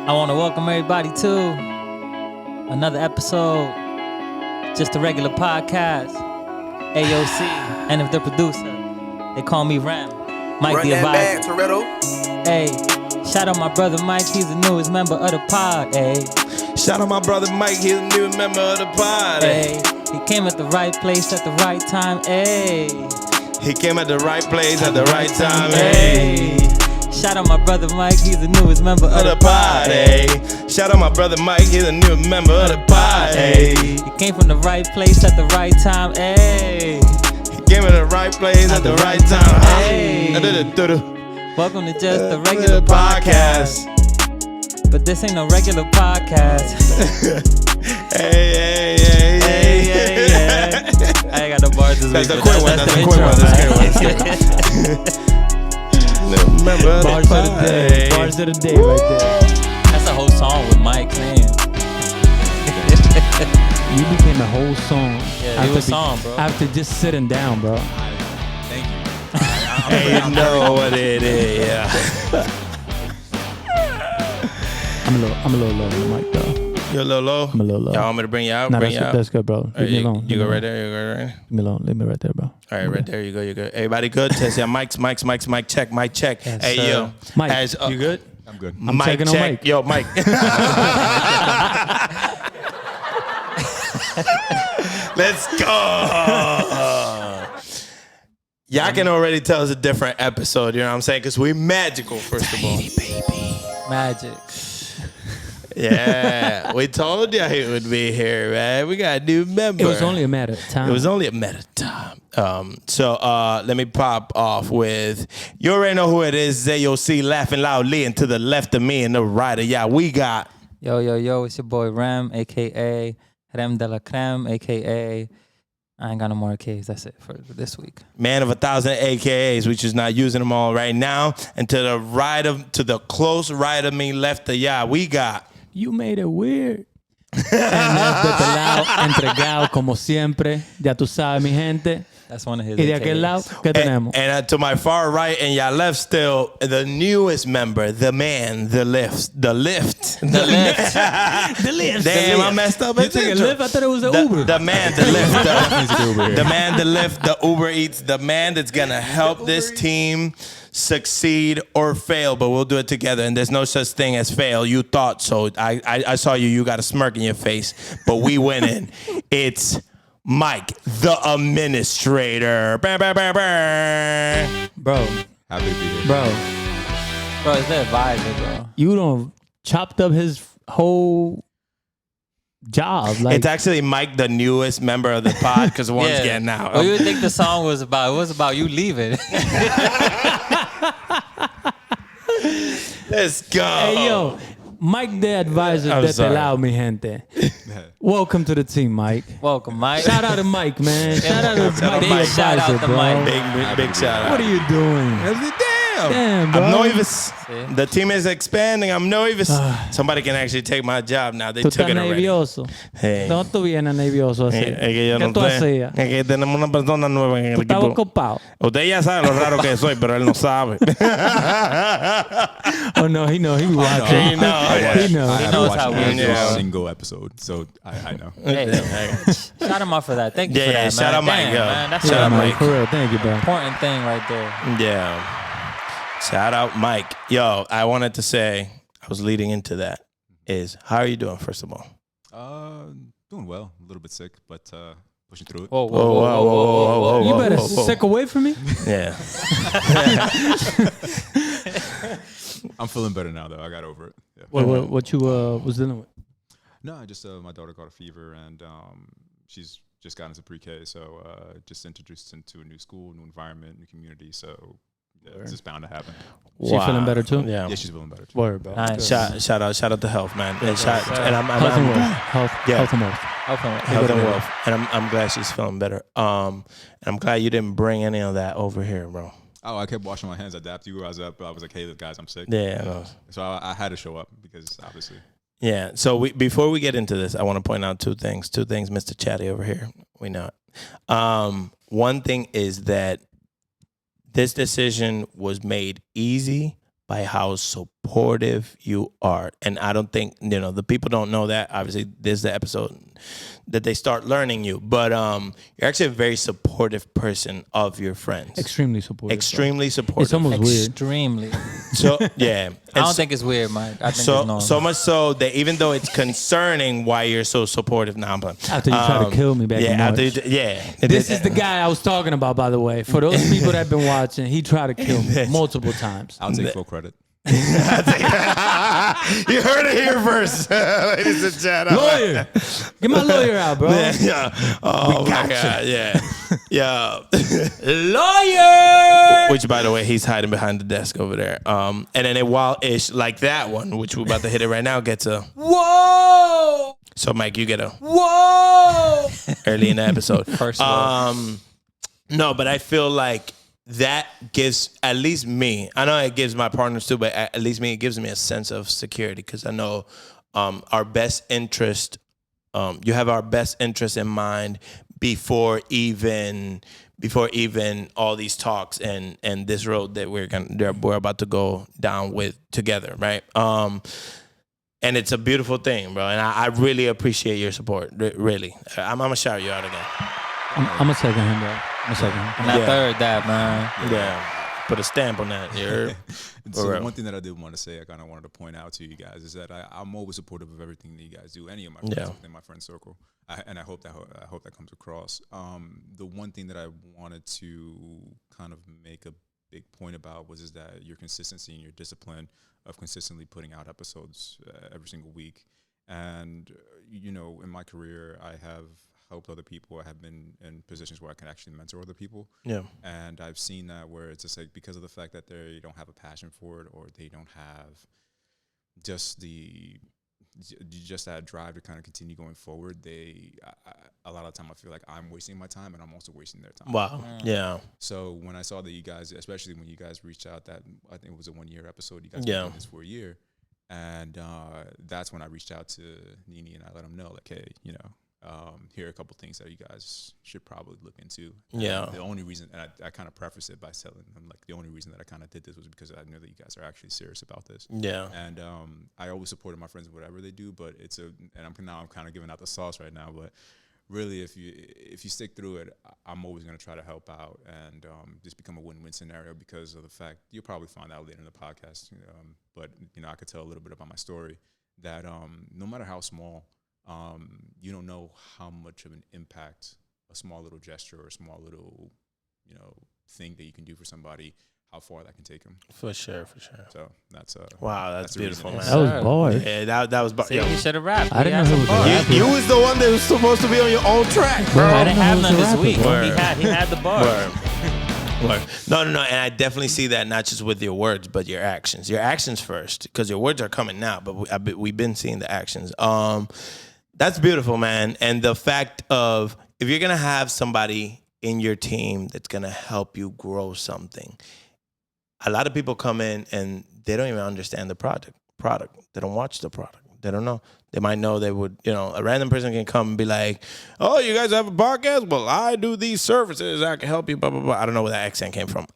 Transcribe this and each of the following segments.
I want to welcome everybody to another episode, just a regular podcast. AOC, and if the producer, they call me Ram. Mike Run the that advisor. back, Toretto. Hey, shout out my brother Mike, he's the newest member of the pod. Hey, Shout out my brother Mike, he's a new member of the pod. hey, he came at the right place at the right time. Hey, He came at the right place at the right time. hey. Shout out my brother Mike, he's the newest member of the pod. Hey. Shout out my brother Mike, he's a new member of the pod. Hey. He came from the right place at the right time. Hey, He came at the right place at the right time. Hey. Welcome to just a regular podcast. But this ain't no regular podcast. Hey. Yeah. I ain't got no bars this That's week. a but quick one. that's That's the a quick one. intro, That's a right? Member of Bars the of the pod. day. Bars of the day right there. That's a whole song with Mike, man. You became a whole song. Yeah, it was a song, bro. After just sitting down, bro. Thank you. Hey, you know what it is, yeah. I'm a little low on the mic, though. You're a little low? I'm a little low. Y'all want me to bring you out? Nah, bring you out? that's good, bro. Leave me alone. You go right there. You go right there. Leave me alone. Leave me right there, bro. All right, right there. You go. You go. Everybody good? Test your mics. Mic check. Mic check. Yes, Hey, sir. yo. Mike, you good? I'm good. I'm Mic checking on check. Mike. Yo, Mike. Let's go. Y'all can already tell it's a different episode. You know what I'm saying? Because we magical, first of all. Magic. Yeah, we told you he would be here, man. We got a new member. It was only a matter of time. It was only a matter of time. So let me pop off with, you already know who it is. AOC laughing loudly, and to the left of me and the right of y'all, we got. Yo, it's your boy Ram, a.k.a. Rem de la Creme, a.k.a. I ain't got no more AKs. That's it for this week. Man of 1,000 AKAs, which is not using them all right now. And to the right of, to the close right of me, left of y'all, we got. You made it weird. And that's de este lado, entregado como siempre. Ya tú sabes, mi gente. That's one of his Y de AKs. aquel lado, ¿qué tenemos? And to my far right and y'all left still, the newest member, the man, the lift. The lift. Damn, I messed up. You took a lift? I thought it was an Uber. The man, the lift. The man, the lift, the Uber Eats, the man that's going to help this team succeed or fail, but we'll do it together. And there's no such thing as fail. You thought so. I saw you. You got a smirk in your face, but we went in. It's Mike, the administrator. Bam, bam, bam, bam. Bro, Happy to be here. bro. Bro, it's the advisor, bro. You done chopped up his whole job. Like, It's actually Mike, the newest member of the pod, because one's getting out. What do you think the song was about? It was about you leaving. Let's go. hey, yo, Mike the advisor I'm de este sorry. lado, mi gente. Welcome to the team, Mike. Welcome, Mike. Shout out to Mike, man. Shout out to Mike the Big shout out advisor, to bro. Mike. Big shout out. What are you doing? Damn, bro. I'm nervous. The team is expanding. I'm nervous. Somebody can actually take my job now. They Tú took estás it already. nervioso. Hey. No, tú vienes nervioso así. Es que yo ¿Qué no tú sé. hacías? Es que tenemos una persona nueva en el Tú estabas equipo. ocupado. Usted ya sabe lo raro que soy, pero él no sabe. Oh, no, he know. He watching. He know. He know. I He haven't knows watched how we every do. single episode, so I know. Hey, shout him out for that. Thank you for Yeah, that, man. shout out Mike, Damn, yo. man. That's Shout Yeah, out an Mike. Mike. For real. Thank you, bro. important thing right there. Yeah. Shout out Mike. Yo, I wanted to say, I was leading into that, is how are you doing, first of all? Doing well. A little bit sick, but pushing through it. Whoa. You better whoa. stick away from me. Yeah. I'm feeling better now, though. I got over it. Yeah. What you was dealing with? No, I just my daughter got a fever, and she's just got into pre-K, so just introduced into a new school, new environment, new community. So it's just bound to happen. She feeling better too? Yeah. Yeah, she's feeling better too. Word, bro. Nice. Shout out to health, man. And, sir. I'm Health and wealth. Health, Yeah. health and wealth. health and wealth. And I'm glad she's feeling better. And I'm glad you didn't bring any of that over here, bro. Oh, I kept washing my hands. I dapped you guys up. I was like, hey, guys, I'm sick. Yeah. No. So I had to show up because obviously. Yeah. So before we get into this, I want to point out two things. Two things, Mr. Chatty over here. We know it. One thing is that this decision was made easy by how so supportive you are. And I don't think, the people don't know that. Obviously, this is the episode that they start learning you. But you're actually a very supportive person of your friends. Extremely supportive. Extremely supportive. It's almost weird. Extremely. So, yeah. I don't think it's weird, Mike. I think it's normal. So much so that even though it's concerning why you're so supportive, now I'm playing. After you try to kill me back in March. This is the guy I was talking about, by the way. For those people that have been watching, he tried to kill me multiple times. I'll take full credit. You heard it here first, ladies and gentlemen. Lawyer, get my lawyer out, bro. Yeah. Oh my God. Yeah. Lawyer. Which, by the way, he's hiding behind the desk over there. And then a wild ish like that one, which we're about to hit it right now, gets a whoa. So Mike, you get a whoa early in the episode. First of all. No, but I feel like that gives at least me, I know it gives my partners too, but at least me, it gives me a sense of security because I know our best interest, you have our best interest in mind before even all these talks and this road that we're about to go down with together, right? And it's a beautiful thing, bro. And I really appreciate your support, really. I'm going to shout you out again. I'm going to second him, bro. And I third that, man. Yeah. Put a stamp on that. So one thing that I did want to say, I kind of wanted to point out to you guys, is that I'm always supportive of everything that you guys do, any of my friends in my friend circle, and I hope that comes across. The one thing that I wanted to kind of make a big point about was that your consistency and your discipline of consistently putting out episodes every single week. And in my career, I have helped other people. I have been in positions where I can actually mentor other people. Yeah. And I've seen that where it's just like because of the fact that they don't have a passion for it or they don't have just that drive to kind of continue going forward, a lot of the time I feel like I'm wasting my time and I'm also wasting their time. Wow. Yeah. So when I saw that you guys, especially when you guys reached out, that I think it was a 1-year episode, you guys did this for a year. And that's when I reached out to Nini and I let them know, like, hey, here are a couple things that you guys should probably look into. Yeah. The only reason, and I kind of preface it by telling them, like, the only reason that I kind of did this was because I knew that you guys are actually serious about this. Yeah. And I always supported my friends whatever they do, but I'm kind of giving out the sauce right now, but really, if you stick through it, I'm always going to try to help out and just become a win-win scenario because of the fact you'll probably find out later in the podcast. But I could tell a little bit about my story that no matter how small, you don't know how much of an impact a small little gesture or a small little thing that you can do for somebody, how far that can take them. For sure. So that's wow, that's beautiful, man. That was bars. Yeah, that was bars. See, he should have rapped. I didn't know who was rapping. You was the one that was supposed to be on your own track, bro. I didn't have none this week. He had the bars. Word. No, and I definitely see that not just with your words, but your actions. Your actions first, because your words are coming now, but we've been seeing the actions. That's beautiful, man. And the fact of if you're gonna have somebody in your team that's gonna help you grow something, a lot of people come in and they don't even understand the product. They don't watch the product. They don't know. They might know they would, a random person can come and be like, oh, you guys have a podcast? Well, I do these services. I can help you, blah, blah, blah. I don't know where that accent came from.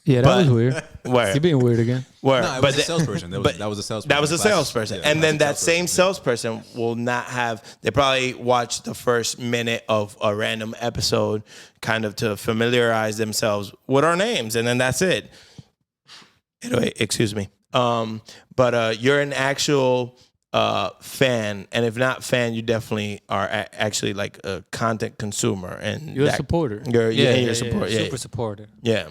Yeah, that was weird. You're being weird again. No, it was a salesperson. That was a salesperson. That was a salesperson. Yeah, and then that same salesperson will not have, they probably watch the first minute of a random episode kind of to familiarize themselves with our names. And then that's it. Anyway, excuse me. But you're an actual fan. And if not fan, you definitely are actually like a content consumer. And you're a supporter. You're a supporter. Yeah. Super supporter. Yeah.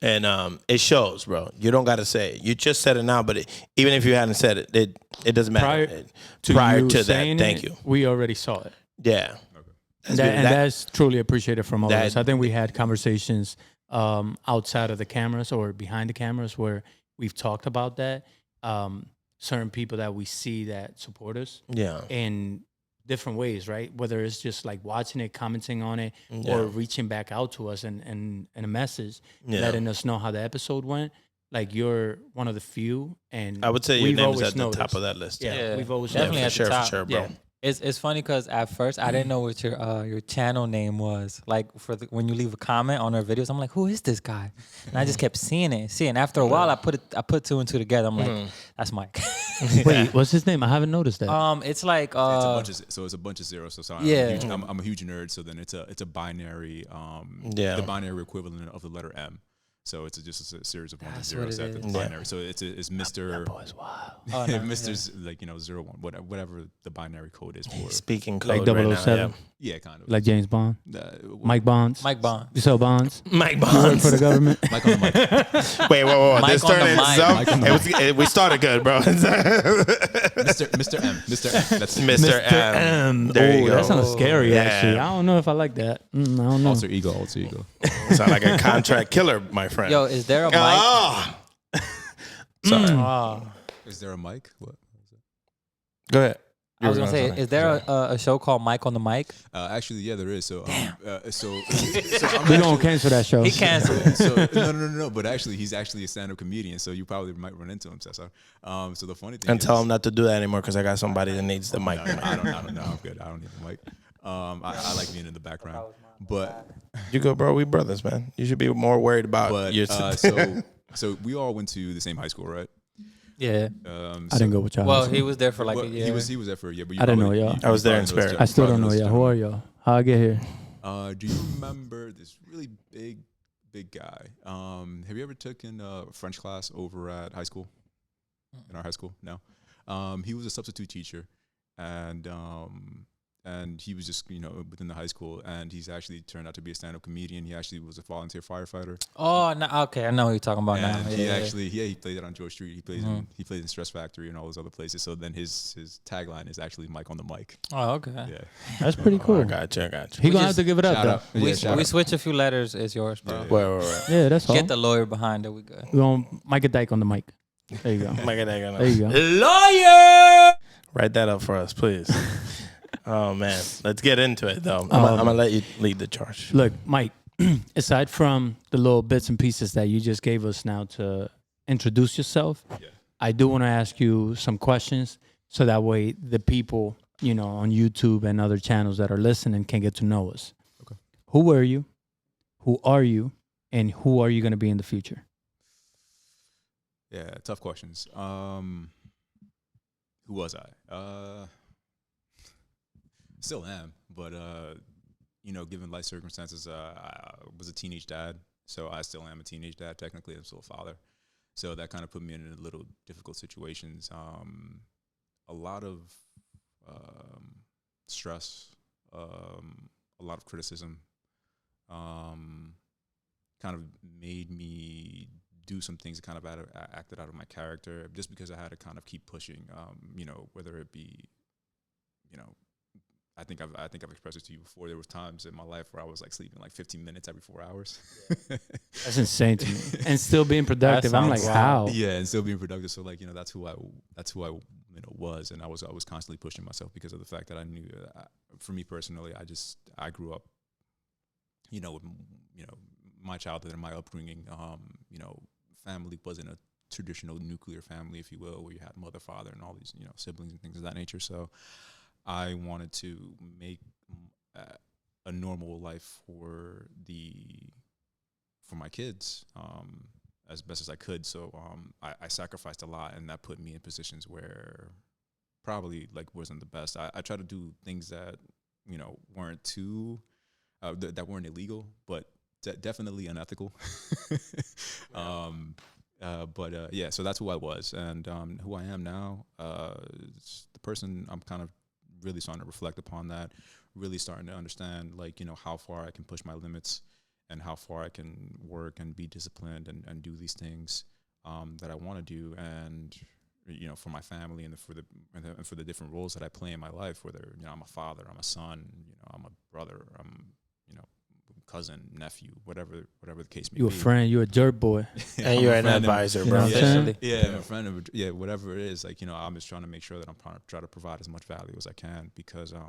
And it shows, bro. You don't got to say it. You just said it now, but even if you hadn't said it, it doesn't matter. Prior to that, thank you. We already saw it. Yeah. Okay. That's truly appreciated from all of us. I think we had conversations outside of the cameras or behind the cameras where we've talked about that. Certain people that we see that support us. Yeah. In different ways, right? Whether it's just like watching it, commenting on it, or reaching back out to us and a message, letting us know how the episode went. Like you're one of the few, and I would say your name is at the top of that list. Yeah, we've always definitely at the top. For sure, bro. Yeah. It's funny because at first I didn't know what your channel name was. Like when you leave a comment on our videos, I'm like, who is this guy? And I just kept seeing it. After a while, I put two and two together. I'm like, that's Mike. Wait, what's his name? I haven't noticed that. It's like it's a bunch of zeros. So sorry, yeah, I'm a huge nerd. So then it's a binary, the binary equivalent of the letter M. So it's just a series of ones and zeros after the binary. So it's Mr. That boy's wild. Oh, no, Mr. Like 0 1 whatever the binary code is for. Speaking code like right 007. now, Yeah, kind of. Like James Bond. Mike Bonds. Mike Bond. You sell bonds. Mike You work Bonds. for the government. Mike on the mic. Wait, whoa. Mike This on the turned mic. into some. We started good, bro. Mr. M. That's Mr. M. There you go. That sounds scary, Yeah. actually. I don't know if I like that. I don't know. Alter ego. Sound like a contract killer, my friend. Yo, is there a mic? Ah! Sorry. Oh. Is there a mic? What? Go ahead. I was gonna say, is there a show called Mike on the Mic? Actually, yeah, there is. So, so We're going to cancel that show. He canceled it. So no. But actually, he's actually a stand-up comedian. So you probably might run into him, Cesar. So the funny thing And is, tell him not to do that anymore because I got somebody that needs the mic. I don't know. I'm good. I don't need the mic. I like being in the background. But You go, bro. We brothers, man. You should be more worried about your. so we all went to the same high school, right? Yeah. I didn't go with y'all. Well, he was there for like a year. He was there for a year. But I didn't know y'all. I was there in spirit. I still don't know y'all. Who are y'all? How I get here? Do you remember this really big guy? Have you ever taken a French class over at high school? In our high school? No. He was a substitute teacher, and he was just within the high school, and he's actually turned out to be a stand-up comedian. He actually was a volunteer firefighter. Oh, no, okay, I know what you're talking about now. And he played it on George Street. He plays in Stress Factory and all those other places. So then his tagline is actually Mike on the mic. Oh, okay. Yeah, That's pretty cool. I got you. He gonna have to give it up though. We switch a few letters. It's yours, bro. Right. Yeah, that's all. Get the lawyer behind it. We good. We're gonna Mike a Dyke on the mic. There you go. There you go. Lawyer. Write that up for us, please. Oh man, let's get into it though. I'm gonna let you lead the charge. Look, Mike, aside from the little bits and pieces that you just gave us now to introduce yourself, I do want to ask you some questions so that way the people, on YouTube and other channels that are listening can get to know us. Okay. Who were you? Who are you? And who are you going to be in the future? Yeah, tough questions. Who was I? Still am, but given life circumstances, I was a teenage dad, so I still am a teenage dad. Technically, I'm still a father, so that kind of put me in a little difficult situations. A lot of stress, a lot of criticism, kind of made me do some things that kind of acted out of my character, just because I had to kind of keep pushing. Whether it be, I think I've expressed it to you before. There was times in my life where I was like sleeping like 15 minutes every 4 hours. That's insane to me. And still being productive. I'm like, how? Yeah, and still being productive. So like, that's who I was, and I was constantly pushing myself because of the fact that I knew for me personally, I grew up, with, my childhood and my upbringing, family wasn't a traditional nuclear family, if you will, where you had mother, father, and all these, siblings and things of that nature. So I wanted to make a normal life for my kids as best as I could. So I sacrificed a lot, and that put me in positions where probably like wasn't the best. I tried to do things that weren't too that weren't illegal, but definitely unethical. Yeah, so that's who I was, and who I am now. The person I'm kind of really starting to reflect upon that, really starting to understand, like, how far I can push my limits and how far I can work and be disciplined and do these things that I want to do, and for my family and for the different roles that I play in my life, whether I'm a father, I'm a son, I'm a brother, I'm cousin, nephew, whatever the case may be. You a friend, you a JURP boy. And you're an advisor, bro. Yeah, my friend, whatever it is, like, I'm just trying to make sure that I'm trying to provide as much value as I can, because, there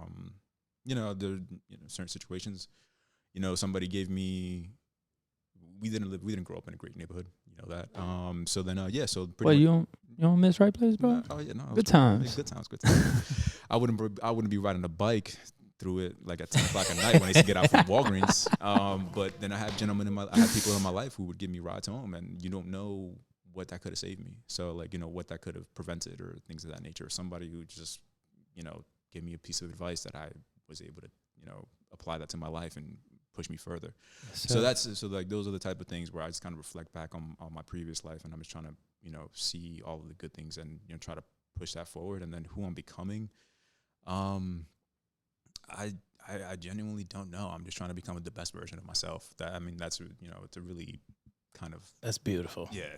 certain situations, somebody gave me, we didn't grow up in a great neighborhood, that. So then, so pretty well, You don't miss right place, bro? Oh yeah, no. Good times. Good times. I wouldn't be riding a bike through it like at 10 o'clock at night when I used to get out from Walgreens. But then I had people in my life who would give me rides home, and you don't know what that could have saved me. So like, what that could have prevented or things of that nature. Somebody who just, gave me a piece of advice that I was able to, apply that to my life and push me further. So those are the type of things where I just kind of reflect back on my previous life, and I'm just trying to, see all of the good things and, try to push that forward. And then who I'm becoming, I genuinely don't know. I'm just trying to become the best version of myself. That's it's a really kind of, that's beautiful. Yeah.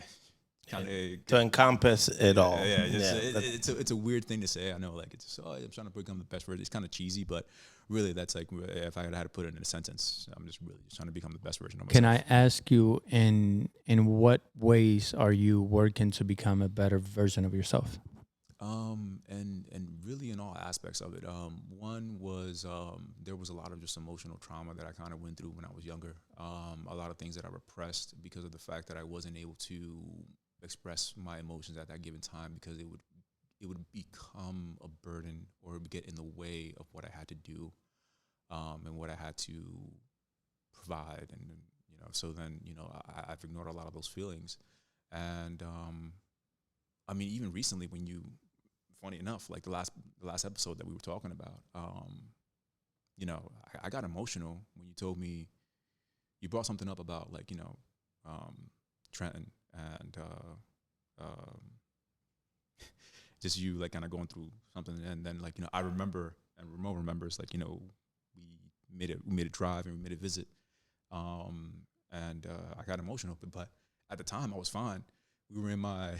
To encompass it all. Yeah. It's a weird thing to say. I know, like, it's just, I'm trying to become the best version. It's kind of cheesy, but really that's like, if I had to put it in a sentence, I'm just really just trying to become the best version of myself. Can I ask you, in what ways are you working to become a better version of yourself? And really in all aspects of it. One was, there was a lot of just emotional trauma that I kind of went through when I was younger. A lot of things that I repressed because of the fact that I wasn't able to express my emotions at that given time, because it would become a burden, or it would get in the way of what I had to do, and what I had to provide. And, so then, I've ignored a lot of those feelings. And, even recently funny enough, like the last episode that we were talking about, I got emotional when you told me, you brought something up about, like, Trenton and just you, like, kind of going through something. And then, like, I remember, and Ramon remembers, like, we made a drive and we made a visit, and I got emotional, but at the time I was fine. We were in my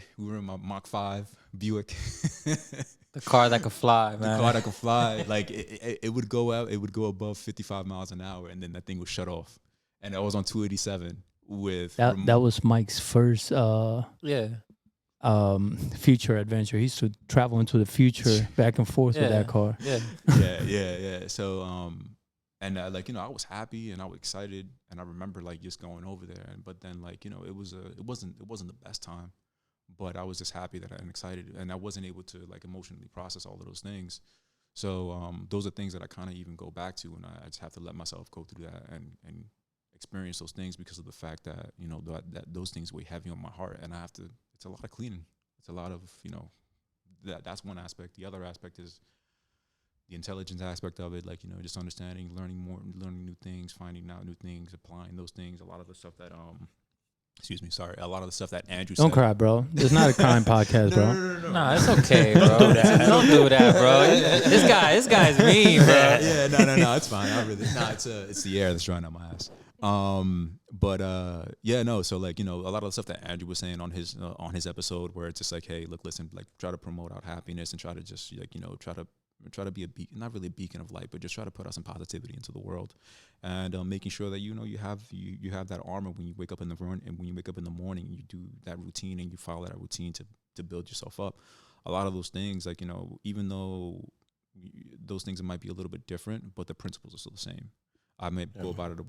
Mach 5 Buick. The car that could fly, man. The car that could fly. Like, it would go out. It would go above 55 miles an hour, and then that thing would shut off. And I was on 287 with that was Mike's first future adventure. He used to travel into the future back and forth with that car. Yeah. So and I was happy and I was excited, and I remember, like, just going over there. But then, like, it wasn't the best time, but I was just happy that I'm excited, and I wasn't able to, like, emotionally process all of those things. So those are things that I kind of even go back to, and I just have to let myself go through that and experience those things, because of the fact that that those things weigh heavy on my heart, and I have to. It's a lot of cleaning. It's a lot of that's one aspect. The other aspect is the intelligence aspect of it, like, just understanding, learning new things, finding out new things, applying those things. A lot of the stuff that a lot of the stuff that Andrew said. Don't cry, bro. It's not a crime podcast, bro. No, it's okay, bro. Don't do that, bro. This guy's mean, bro. Yeah, no, it's fine. It's the air that's drying out my ass. So, like, a lot of the stuff that Andrew was saying on his episode, where it's just like, hey, look, listen, like, try to promote out happiness and try to just, like, try to be a beacon, not really a beacon of light, but just try to put out some positivity into the world, and making sure that you have that armor when you wake up in the morning, and when you wake up in the morning, you do that routine and you follow that routine to build yourself up. A lot of those things, like, even though those things might be a little bit different, but the principles are still the same. I may go about it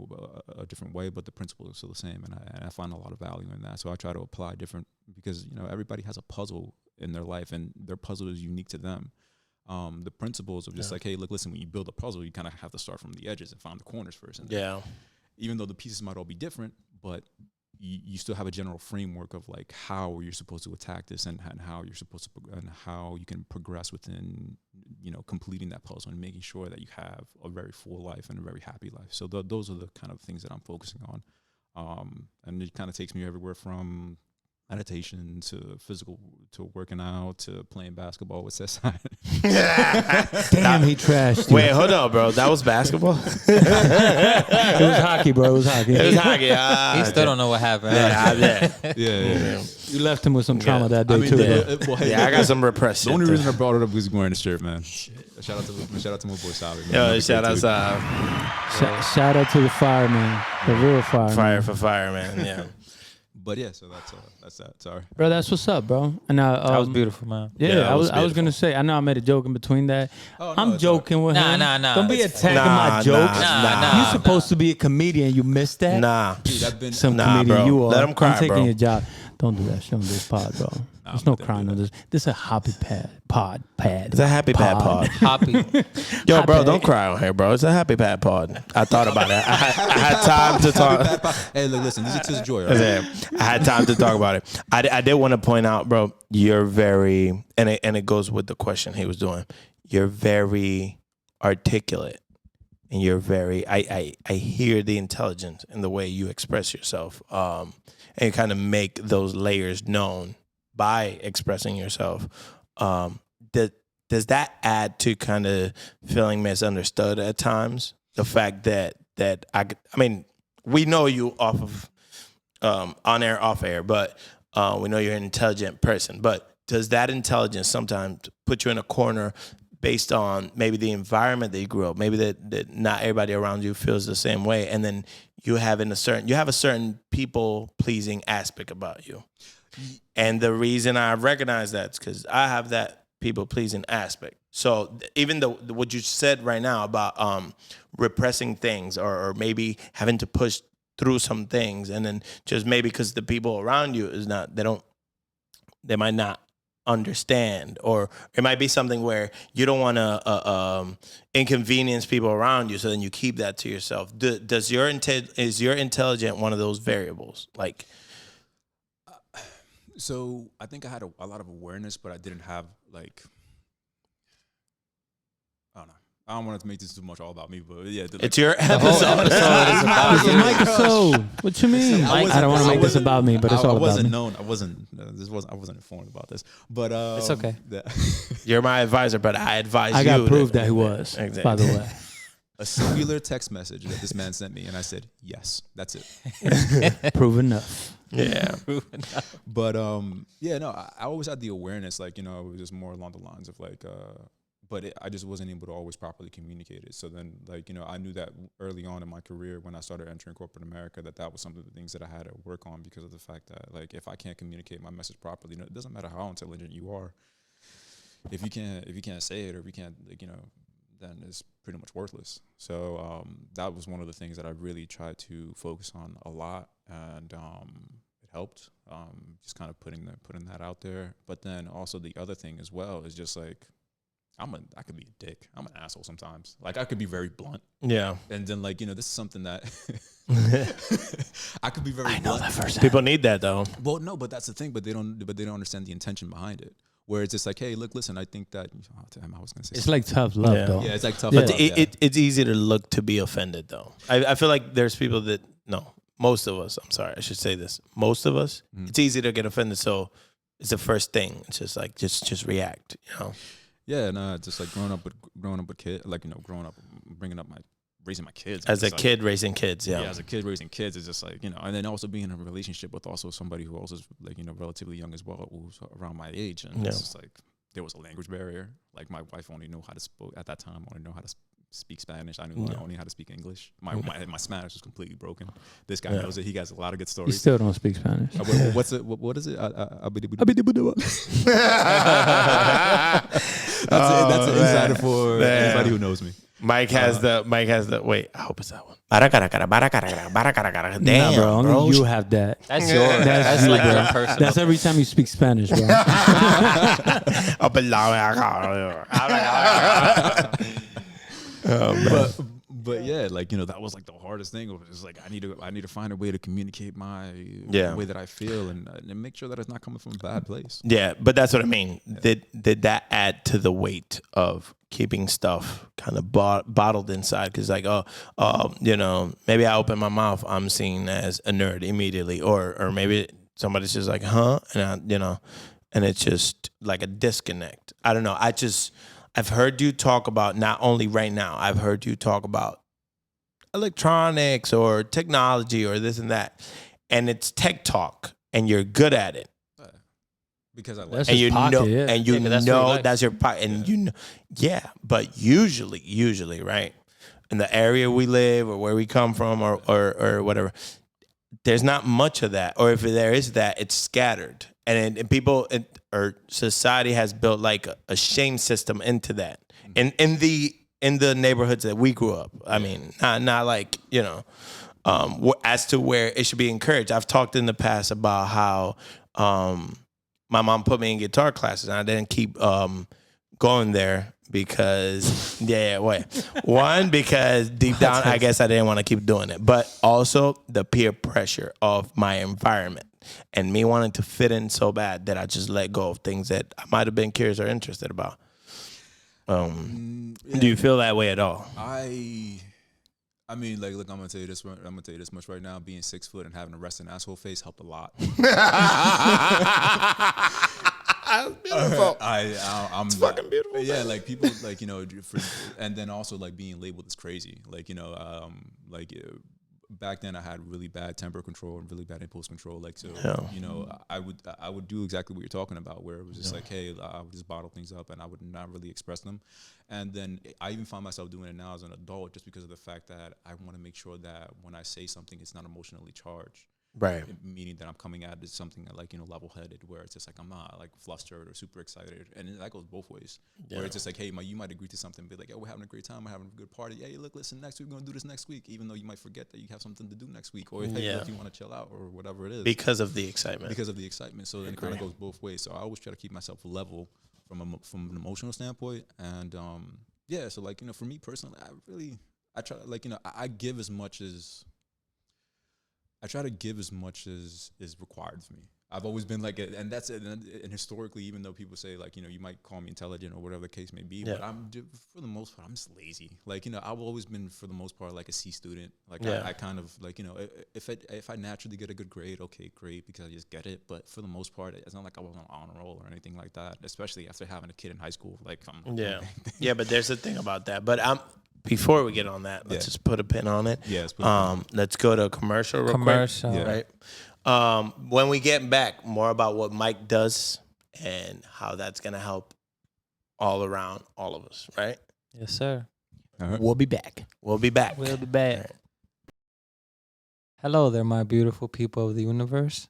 a different way, but the principles are still the same, and I find a lot of value in that. So I try to apply different, because everybody has a puzzle in their life, and their puzzle is unique to them. The principles of just like, hey, look, listen, when you build a puzzle, you kind of have to start from the edges and find the corners first. And even though the pieces might all be different, but you still have a general framework of, like, how you're supposed to attack this, and how you're supposed to, and how you can progress within, completing that puzzle and making sure that you have a very full life and a very happy life. So those are the kind of things that I'm focusing on. And it kind of takes me everywhere from meditation to physical, to working out, to playing basketball with Cesar. Damn, he trashed you. Wait, hold on, bro. That was basketball? It was hockey, bro. It was hockey. It was hockey. He still don't know what happened. Yeah. You left him with some trauma that day, too. I got some repression. The only reason I brought it up was wearing the shirt, man. Shout out to my boy Sabi. Yo, shout out Sabi. Shout out to the fireman, the real fireman. Fire for fireman, yeah. But yeah, so that's that. Sorry, bro. That's what's up, bro. And that was beautiful, man. Yeah, I was gonna say. I know I made a joke in between that. Oh, no, I'm joking with him. Nah. Don't be attacking my jokes. You're supposed to be a comedian. You missed that. Nah, Dude, some comedian. bro. You are. Let him cry, I'm taking bro. your job. Don't do that shit on this pod, bro. There's no crying on this. This is a happy pod. It's a happy pad pod. Hoppy. Yo, bro, don't cry on here, bro. It's a happy pad pod. I thought about it. I had time to talk. Hey, look, listen, this is his joy. Right? I had time to talk about it. I did want to point out, bro, you're very, and it goes with the question he was doing. You're very articulate, and you're very. I hear the intelligence in the way you express yourself, and you kind of make those layers known by expressing yourself. Does that add to kind of feeling misunderstood at times? The fact that I mean, we know you off of on air, off air, but we know you're an intelligent person. But does that intelligence sometimes put you in a corner based on maybe the environment that you grew up, maybe that not everybody around you feels the same way, and then you have a certain people pleasing aspect about you? And the reason I recognize that is because I have that people pleasing aspect. So even though what you said right now about repressing things or maybe having to push through some things, and then just maybe because the people around you they might not understand, or it might be something where you don't want to inconvenience people around you, so then you keep that to yourself. Is your intelligence one of those variables? Like, so I think I had a lot of awareness, but I didn't have like, I don't know. I don't want to make this too much all about me, but yeah. It's your The whole episode is about you. Microphone. What you mean? I don't want to make this about me, but it's all about me. I wasn't informed about this, but It's okay. you're my advisor, but I advise you. I got proof that he was, Exactly. by the way. a singular text message that this man sent me, and I said yes. That's it. Prove enough. Yeah. But yeah, no, I always had the awareness, like, you know, it was just more along the lines of like, but I just wasn't able to always properly communicate it. So then, like, you know, I knew that early on in my career when I started entering corporate America, that was some of the things that I had to work on, because of the fact that, like, if I can't communicate my message properly, you know, it doesn't matter how intelligent you are. If you can't say it, or if you can't, like, you know, then it's pretty much worthless. So that was one of the things that I really tried to focus on a lot, and it helped. Just kind of putting that out there. But then also the other thing as well is just like, I could be a dick. I'm an asshole sometimes. Like, I could be very blunt. Yeah. And then, like, you know, this is something that I could be very blunt. I know that firsthand. People need that though. Well, no, but that's the thing. But they don't understand the intention behind it. Where it's just like, hey, look, listen, I think that. Oh, damn, I was gonna say. It's like tough love, Yeah. though. yeah, it's like tough. Yeah. love, But it's easy to look to be offended though. I feel like there's people that most of us. I'm sorry, I should say this. Most of us, it's easy to get offended. So it's the first thing. It's just like just react. You know. Yeah, no, just like growing up with kids, like, you know, raising my kids As a like, kid raising kids, yeah. as a kid raising kids, it's just like, you know, and then also being in a relationship with also somebody who also is, like, you know, relatively young as well, who's around my age, and it's just like there was a language barrier. Like, my wife only knew how to speak Spanish. I knew only how to speak English. My Spanish was completely broken. This guy knows it. He has a lot of good You stories. still don't speak Spanish. What is it? That's an insider for anybody who knows me. Mike has the wait, I hope it's that one. Damn, Nah, bro. Only bro. you have that. That's yours. That's you, like bro. your personal. That's every time you speak Spanish, bro. But yeah, like, you know, that was like the hardest thing. It was just like, I need to find a way to communicate the way that I feel, and make sure that it's not coming from a bad place. Yeah, but that's what I mean. Yeah. Did that add to the weight of keeping stuff kind of bottled inside? Because like, you know, maybe I open my mouth, I'm seen as a nerd immediately, or maybe somebody's just like, huh, and you know, and it's just like a disconnect. I don't know. I've heard you talk about, not only right now, I've heard you talk about electronics or technology or this and that, and it's tech talk, and you're good at it. Because I like That's it. And you pocket, know, yeah. and you Yeah, that's what he know likes. that's your pocket, and you know, yeah. But usually, right, in the area we live or where we come from or whatever, there's not much of that, or if there is that, it's scattered, and people or society has built like a shame system into that, in the neighborhoods that we grew up. I mean, not like, you know, as to where it should be encouraged. I've talked in the past about how my mom put me in guitar classes, and I didn't keep going there because one, because deep down I guess I didn't want to keep doing it, but also the peer pressure of my environment and me wanting to fit in so bad that I just let go of things that I might have been curious or interested about. Do you feel that way at all? I mean, like, look, I'm gonna tell you this. I'm gonna tell you this much right now. Being 6 foot and having a resting asshole face helped a lot. That's beautiful. I'm it's fucking beautiful. Yeah, man. Like people, like, you know, and then also like being labeled is crazy. Like, you know, back then I had really bad temper control and really bad impulse control. Like, so, you know, I would do exactly what you're talking about, where it was just like, hey, I would just bottle things up and I would not really express them. And then I even find myself doing it now as an adult, just because of the fact that I want to make sure that when I say something, it's not emotionally charged. Right. Meaning that I'm coming at it something like, you know, level-headed, where it's just like I'm not like flustered or super excited, and that goes both ways. Yeah. Where it's just like, hey, you might agree to something, be like, yeah, we're having a great time, we're having a good party. Hey, look, listen, next week we're gonna do this next week, even though you might forget that you have something to do next week, or hey, look, you want to chill out or whatever it is. Because of the excitement. So then it kind of goes both ways. So I always try to keep myself level from an emotional standpoint, and yeah. So like, you know, for me personally, I try to, like, you know, I give as much as. I try to give as much as is required of me. I've always been like, and that's it. And historically, even though people say like, you know, you might call me intelligent or whatever the case may be, but I'm, for the most part, I'm just lazy. Like, you know, I've always been, for the most part, like a C student. Like I kind of like, you know, if I naturally get a good grade, okay, great, because I just get it. But for the most part, it's not like I was on honor roll or anything like that. Especially after having a kid in high school. Like, yeah, but there's a thing about that. But before we get on that, let's just put a pin on it. Yeah, let's go to commercial real quick. Right. When we get back, more about what Mike does and how that's going to help all around all of us, right? Yes, sir. Right. We'll be back. We'll be back. Right. Hello there, my beautiful people of the universe.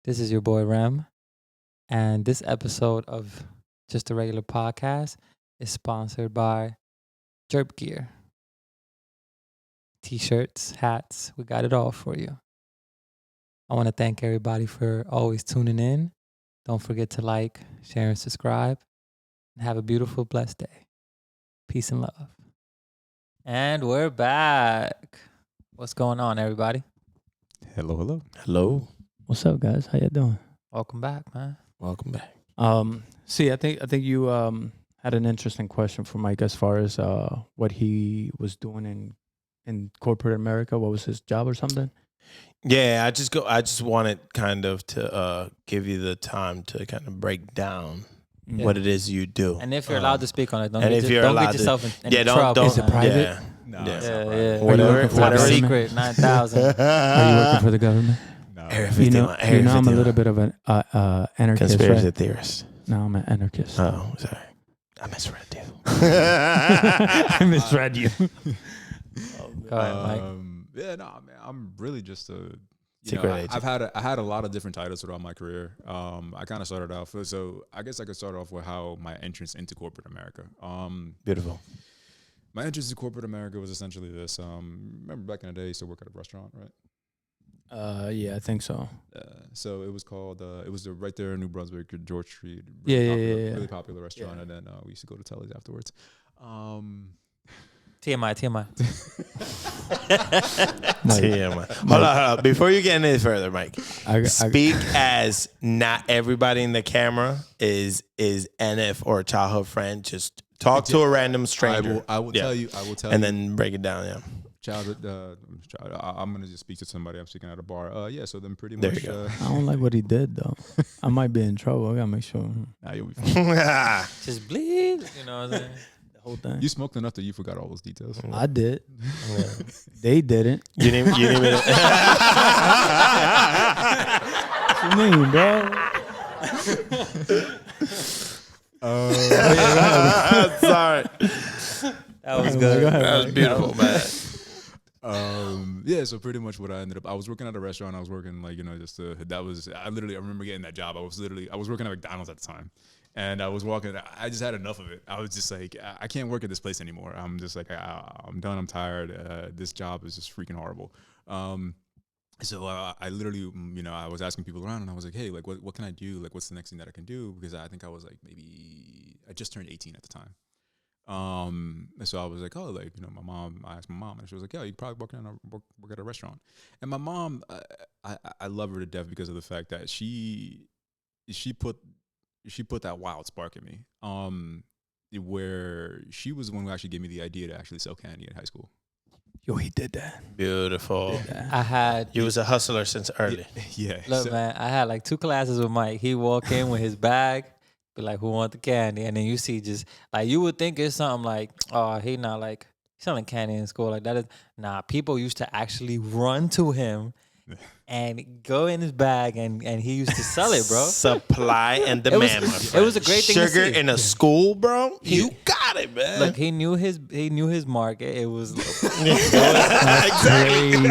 This is your boy Rem, and this episode of Just a Regular Podcast is sponsored by JURP Gear. T-shirts, hats, we got it all for you. I want to thank everybody for always tuning in. Don't forget to like, share, and subscribe. And have a beautiful, blessed day. Peace and love. And we're back. What's going on, everybody? Hello. What's up, guys? How you doing? Welcome back, man. Welcome back. See, I think you had an interesting question for Mike as far as what he was doing in corporate America. What was his job or something? Yeah, I just wanted kind of to give you the time to kind of break down what it is you do. And if you're allowed to speak on it, don't get yourself in trouble. Don't, is it private? Yeah. No, yeah. Whatever secret, 9,000. Are you working for the government? No. You know I'm a little bit of an anarchist, conspiracy right? theorist. No, I'm an anarchist. Oh, sorry. I misread you. I misread you. Go ahead, Mike. Yeah, no, man, I'm really just a secret agent. I had a lot of different titles throughout my career. I kind of started off, so I guess I could start off with how my entrance into corporate America. Beautiful. My entrance to corporate America was essentially this. Remember back in the day, I used to work at a restaurant, right? Yeah, I think so. So it was called. It was right there in New Brunswick, George Street. Really popular restaurant, and then we used to go to Telly's afterwards. TMI. TMI. Hold on. Before you get any further, Mike, speak as not everybody in the camera is NF or a childhood friend. Just talk to a random stranger. I will tell you. And then break it down. Yeah. Childhood. I'm gonna just speak to somebody. I'm speaking at a bar. So then pretty there much. You go. I don't like what he did though. I might be in trouble. I gotta make sure. Nah, you'll be fine. Just bleed. You know what I'm saying? Whole thing. You smoked enough that you forgot all those details. I did. They didn't. You didn't even. What you mean, bro? Sorry. That was good. Go ahead, that was beautiful, man. So pretty much what I ended up, I was working at a restaurant. I was working I remember getting that job. I was working at McDonald's at the time. And I was walking, I just had enough of it. I was just like, I can't work at this place anymore. I'm just like, I'm done. I'm tired. This job is just freaking horrible. So I literally, you know, I was asking people around, and I was like, hey, like, what can I do? Like, what's the next thing that I can do? Because I think I was like, maybe I just turned 18 at the time. And so I was like, oh, like, you know, I asked my mom, and she was like, yeah, you probably work at a restaurant. And my mom, I love her to death because of the fact that she put that wild spark in me. Where she was the one who actually gave me the idea to actually sell candy in high school. Yo, he did that. Beautiful. I had. He was a hustler since early. Yeah. Look, man, I had like 2 classes with Mike. He walk in with his bag, be like, "Who want the candy?" And then you see just like you would think it's something like, "Oh, he not like selling candy in school like that." Is nah. People used to actually run to him and go in his bag, and he used to sell it, bro. Supply and demand. It was a great thing to Sugar see. in a school, bro. You got it, man. Look, he knew his market. It was Crazy.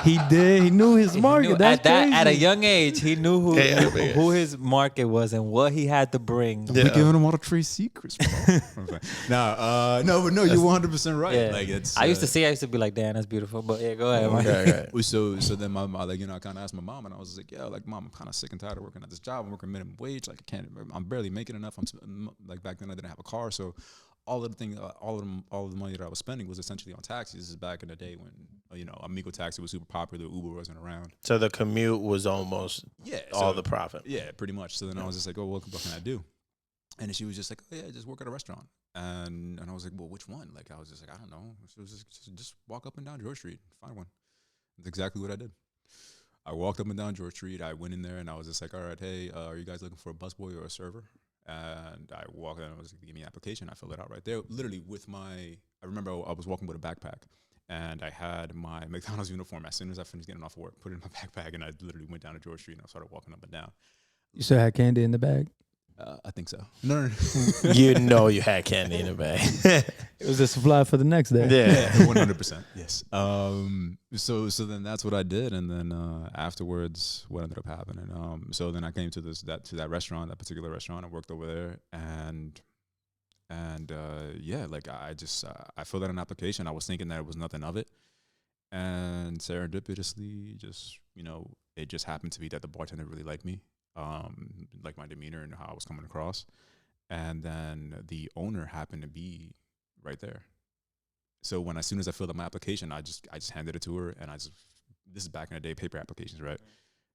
He did. He knew his market. That's crazy. at a young age, he knew who his market was and what he had to bring. We're giving him all the trade secrets, bro. No, but no, you're 100% right. Yeah. Like it's. I used to be like, damn, that's beautiful. But yeah, go ahead, Mike. So then my mom, like, you know, I kind of asked my mom, and I was like, yeah, like, Mom, I'm kind of sick and tired of working at this job. I'm working minimum wage. Like, I'm barely making enough. I'm like, back then I didn't have a car, so all of the money that I was spending was essentially on taxis. This is back in the day when, you know, Amigo taxi was super popular. Uber wasn't around. So the commute was almost all the profit. Yeah, pretty much. So then I was just like, oh, what can I do? And she was just like, oh, yeah, just work at a restaurant. And I was like, well, which one? Like, I was just like, I don't know. She was just walk up and down George Street, find one. That's exactly what I did. I walked up and down George Street. I went in there, and I was just like, all right, hey, are you guys looking for a busboy or a server? And I walked in, and I was like, give me an application. I filled it out right there, literally with I remember I was walking with a backpack, and I had my McDonald's uniform. As soon as I finished getting off of work, put it in my backpack, and I literally went down to George Street, and I started walking up and down. You still had candy in the bag? I think so. No. You know you had candy in the bag. It was a supply for the next day. Yeah, 100%. Yes. So then that's what I did, and then afterwards, what ended up happening? So then I came to that restaurant, that particular restaurant. I worked over there, and yeah, like I filled out an application. I was thinking that it was nothing of it, and serendipitously, just, you know, it just happened to be that the bartender really liked me. Like my demeanor and how I was coming across. And then the owner happened to be right there. So as soon as I filled out my application, I just handed it to her, and this is back in the day, paper applications, right?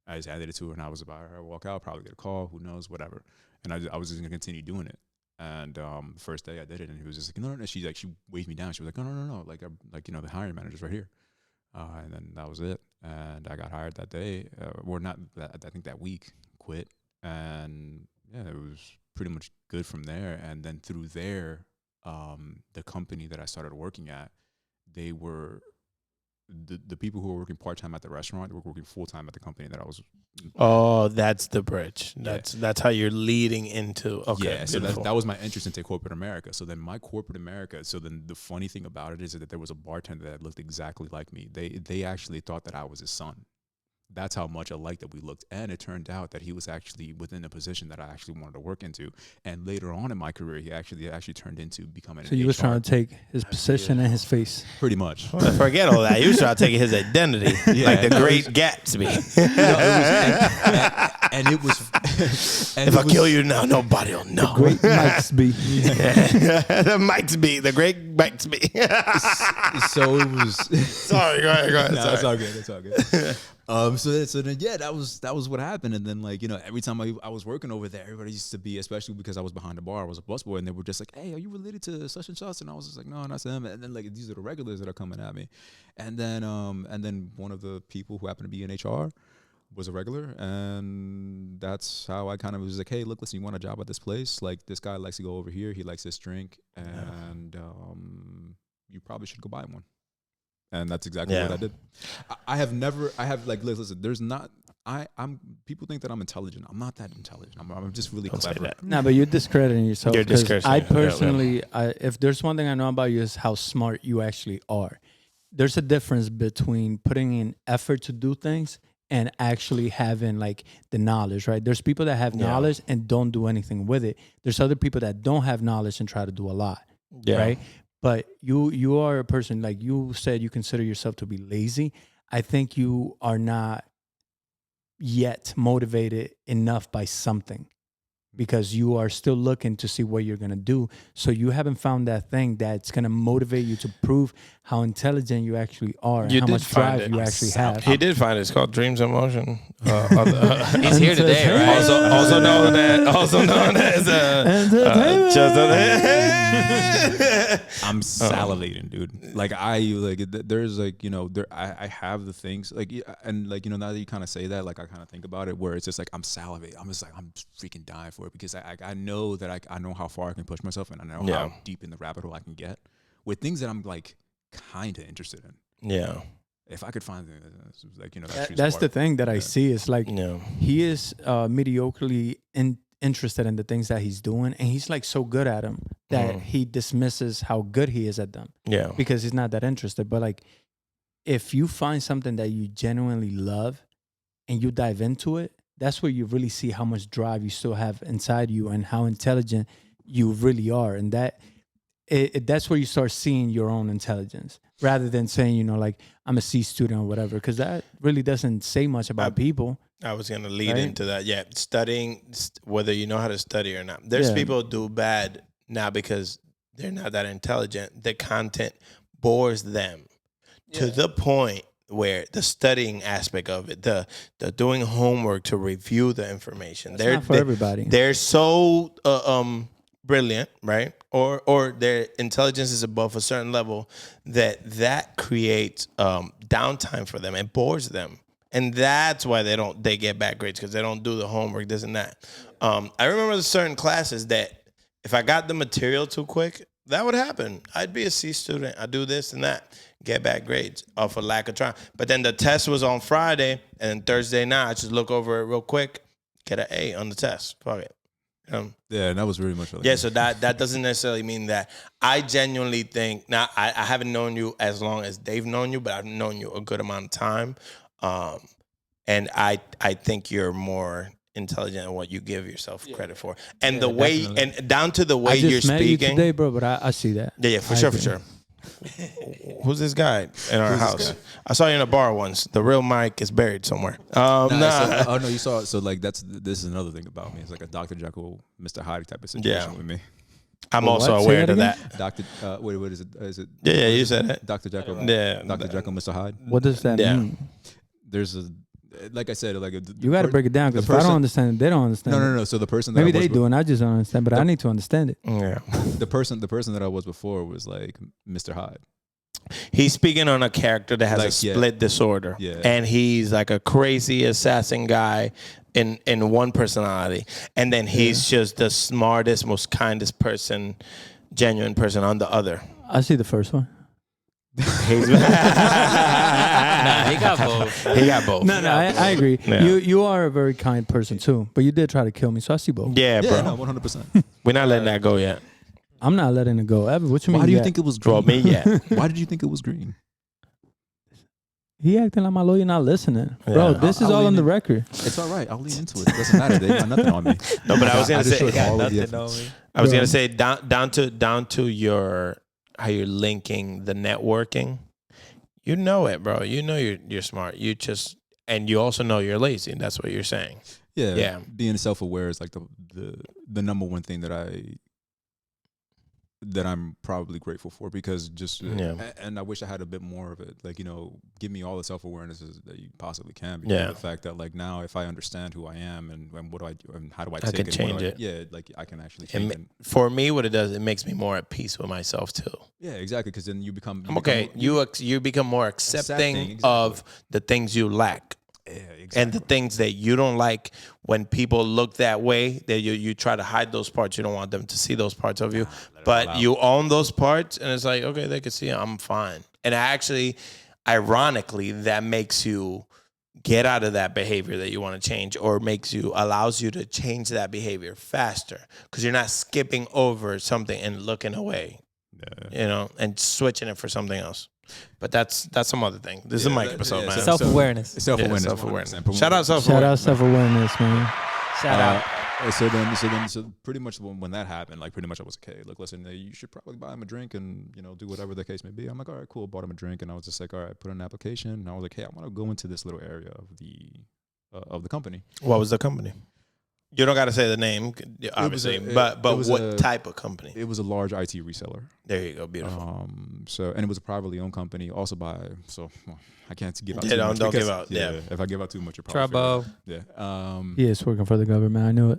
I just handed it to her, and I was about to walk out, probably get a call, who knows, whatever. And I was just gonna continue doing it. And first day I did it, and he was just like, no. She waved me down. She was like, no, like you know, the hiring manager's right here. And then that was it. And I got hired that day, or not that, I think that week. Quit, and yeah, it was pretty much good from there. And then through there, the company that I started working at, they were the people who were working part-time at the restaurant, they were working full-time at the company that I was. Oh, that's the bridge. That's how you're leading into. Okay, yeah. So that was my entrance into corporate America. So then my corporate America. So then the funny thing about it is that there was a bartender that looked exactly like me. They actually thought that I was his son. That's how much alike that we looked. And it turned out that he was actually within a position that I actually wanted to work into. And later on in my career, he actually turned into becoming So you was trying to take his position and his face. Pretty much. Forget all that. You was trying to take his identity, like the Great Gatsby. And it was. If I kill you now, nobody will know. Great Mikesby. The Mikesby, the Great Mikesby. So it was. Sorry, go ahead. No, it's all good. It's all good. So then yeah, that was what happened. And then, like, you know, every time I was working over there, everybody used to be, especially because I was behind the bar, I was a busboy, and they were just like, hey, are you related to such and such? And I was just like, no, not them. And then, like, these are the regulars that are coming at me. And then one of the people who happened to be in HR was a regular, and that's how I kind of was like, hey, look, listen, you want a job at this place? Like, this guy likes to go over here, he likes this drink, and you probably should go buy him one. And that's exactly what I did. People think that I'm intelligent. I'm not that intelligent. I'm just really clever. No, but you're discrediting yourself. You're discrediting. I personally, if there's one thing I know about you is how smart you actually are. There's a difference between putting in effort to do things and actually having, like, the knowledge, right? There's people that have knowledge and don't do anything with it. There's other people that don't have knowledge and try to do a lot, right? But you are a person, like you said, you consider yourself to be lazy. I think you are not yet motivated enough by something, because you are still looking to see what you're going to do. So you haven't found that thing that's going to motivate you to prove how intelligent you actually are and how much drive you actually have. He did find it. It's called Dreams in Motion. He's here today, right? Also known as I'm salivating, dude. Like there's like, you know, I have the things like, and like, you know, now that you kind of say that, like I kind of think about it, where it's just like I'm salivating. I'm just like, I'm freaking dying for it, because I know that I know how far I can push myself, and I know how deep in the rabbit hole I can get with things that I'm like kind of interested in. Yeah. If I could find like, you know, that's the thing that I see. It's like he is mediocrely interested in the things that he's doing, and he's like so good at them that he dismisses how good he is at them. Yeah. Because he's not that interested. But like, if you find something that you genuinely love and you dive into it, that's where you really see how much drive you still have inside you and how intelligent you really are. And that's where you start seeing your own intelligence, rather than saying, you know, like, I'm a C student or whatever, because that really doesn't say much about people. I was going to lead into that. Yeah. Studying, whether you know how to study or not. There's people who do bad not because they're not that intelligent. The content bores them to the point where the studying aspect of it, the doing homework to review the information. That's not for everybody. They're so brilliant, right? Or their intelligence is above a certain level that creates downtime for them. It bores them. And that's why they get bad grades, because they don't do the homework, this and that. I remember certain classes that if I got the material too quick, that would happen. I'd be a C student. I'd do this and that, get bad grades off of lack of trying. But then the test was on Friday, and then Thursday night, I just look over it real quick, get an A on the test. Fuck it. Yeah, and that was really much like so that doesn't necessarily mean that. I genuinely think, now I haven't known you as long as they've known you, but I've known you a good amount of time. And I think you're more intelligent than what you give yourself credit for. And the way, definitely. And down to the way you're speaking. I just met you today, bro, but I see that. Yeah, for sure. Who's this guy in our house? I saw you in a bar once. The real Mike is buried somewhere. No, you saw it. So like this is another thing about me. It's like a Dr. Jekyll, Mr. Hyde type of situation with me. I'm also aware of that. Dr. Wait, what is it? Is it? Yeah, you said it. Dr. Jekyll. Yeah, Dr. Jekyll, Mr. Hyde. What does that mean? There's like I said, like you got to break it down, because if I don't understand it, they don't understand. No. So the person maybe they do, and I just don't understand. But I need to understand it. Yeah. The person that I was before was like Mr. Hyde. He's speaking on a character that has like, a split disorder, and he's like a crazy assassin guy in one personality, and then he's just the smartest, most kindest person, genuine person on the other. I see the first one. Nah, he got both. He got both. No, I agree. Yeah. You are a very kind person too, but you did try to kill me, so I see both. Yeah, bro. No, 100%. We're not letting that go yet. I'm not letting it go ever. What you mean? Why do you think it was green? Well, me yet. Why did you think it was green? He acting like my lawyer, not listening. Yeah. Bro, this is all on the record. It's all right. I'll lean into it. It doesn't matter. They got nothing on me. No, but I was gonna say I was gonna say down to your how you're linking the networking. You know it, bro. You know you're smart. You just, and you also know you're lazy. That's what you're saying. Yeah. Being self-aware is like the number one thing that I'm probably grateful for, because just and I wish I had a bit more of it. Like, you know, give me all the self-awareness that you possibly can, because of the fact that like now if I understand who I am and what do I do and how do I take it, change it. Yeah, like I can actually change it. For me, what it does, it makes me more at peace with myself too. Yeah, exactly, because then you become you become more accepting of the things you lack. Yeah, exactly. And the things that you don't like, when people look that way, that you try to hide those parts. You don't want them to see those parts of you. But you own those parts, and it's like, okay, they can see it. I'm fine. And actually, ironically, that makes you get out of that behavior that you want to change, or allows you to change that behavior faster, because you're not skipping over something and looking away, you know, and switching it for something else. But that's some other thing. This is a mic episode, man. Self-awareness. Self-awareness. Shout out self-awareness. Shout out self-awareness, man. Shout out. So pretty much when that happened, like pretty much I was like, hey, look, listen, you should probably buy him a drink and do whatever the case may be. I'm like, all right, cool. Bought him a drink, and I was just like, all right, put in an application. And I was like, hey, I want to go into this little area of the company. What was the company? You don't got to say the name, obviously, but what type of company? It was a large IT reseller. There you go, beautiful. And it was a privately owned company, also I can't give out too much. Don't give out. Yeah, if I give out too much, you're probably Trouble. He is working for the government. I knew it.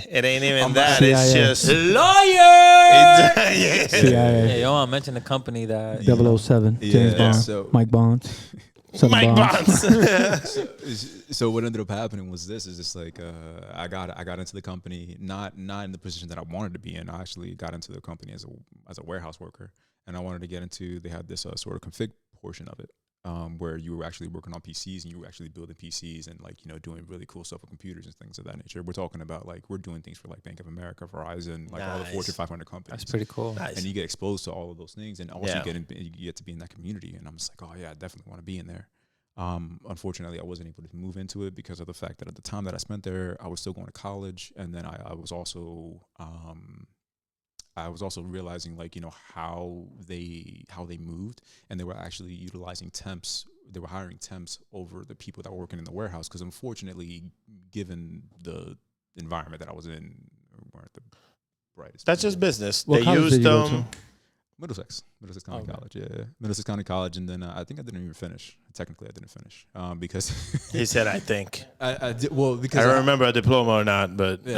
It ain't even that. It's just lawyer. CIA. Yeah, you don't want to mention the company that 007. James Bond. Mike Bonds. Mike Bonds. So what ended up happening was this is just like I got into the company not in the position that I wanted to be in. I actually got into the company as a warehouse worker, and I wanted to get into. They had this sort of config portion of it where you were actually working on PCs and you were actually building PCs and doing really cool stuff with computers and things of that nature. We're talking about we're doing things for Bank of America, Verizon, all the Fortune 500 companies. That's pretty cool. Nice. And you get exposed to all of those things, and also you get to be in that community. And I'm just like, oh yeah, I definitely want to be in there. Unfortunately, I wasn't able to move into it because of the fact that at the time that I spent there, I was still going to college, and then I was also realizing how they moved, and they were actually utilizing temps. They were hiring temps over the people that were working in the warehouse because, unfortunately, given the environment that I was in, weren't the brightest. That's just business. What they used them. Middlesex County College, Middlesex County College, and then I think I didn't even finish. Technically, I didn't finish because He said, "I think." I did, well, because I don't remember a diploma or not, but but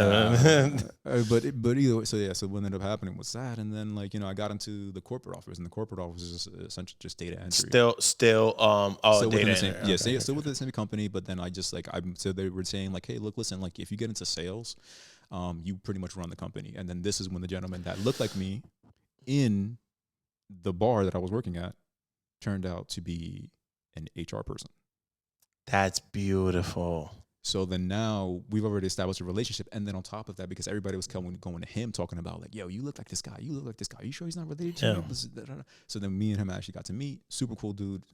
either way, so what ended up happening was that, and then I got into the corporate office, and the corporate office is essentially just data entry. Still, data entry. Still with the same company, but then I just so they were saying hey, look, listen, if you get into sales, you pretty much run the company, and then this is when the gentleman that looked like me in the bar that I was working at turned out to be an HR person. That's beautiful. So then now we've already established a relationship. And then on top of that, because everybody was going to him talking about yo, you look like this guy. You look like this guy. Are you sure he's not related to you? So then me and him actually got to meet. Super cool dude,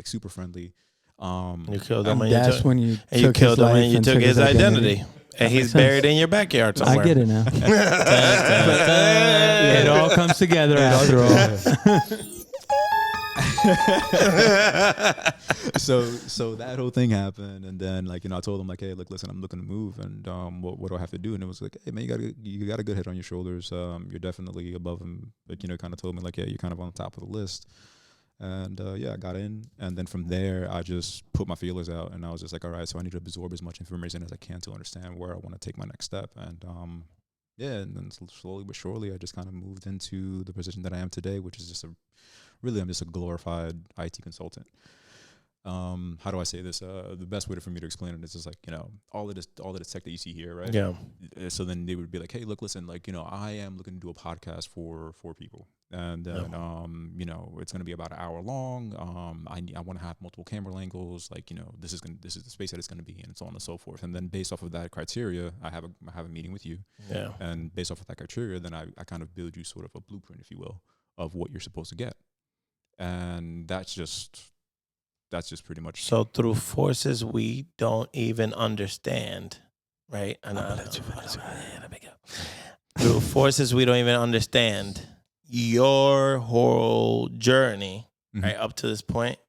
super friendly. You killed him and that's when you killed him and you took his identity. And he's buried in your backyard somewhere. I get it now. It all comes together after all. So that whole thing happened, and then I told him hey, look, listen, I'm looking to move, and what do I have to do? And it was hey man, you got a good head on your shoulders. You're definitely above him, but kind of told me yeah, you're kind of on the top of the list. And I got in, and then from there I just put my feelers out, and I was just all right, so I need to absorb as much information as I can to understand where I want to take my next step. And and then slowly but surely I just kind of moved into the position that I am today, which is I'm just a glorified IT consultant. How do I say this? The best way for me to explain it is just all of this tech that you see here, right? Yeah. So then they would be hey, look, listen, I am looking to do a podcast for 4 people. And then, it's going to be about an hour long. I want to have multiple camera angles. This is the space that it's going to be in, and so on and so forth. And then based off of that criteria, I have a meeting with you. Yeah. And based off of that criteria, then I kind of build you sort of a blueprint, if you will, of what you're supposed to get. And that's just pretty much. So through forces we don't even understand, right? Through forces we don't even understand. Your whole journey, right, up to this point,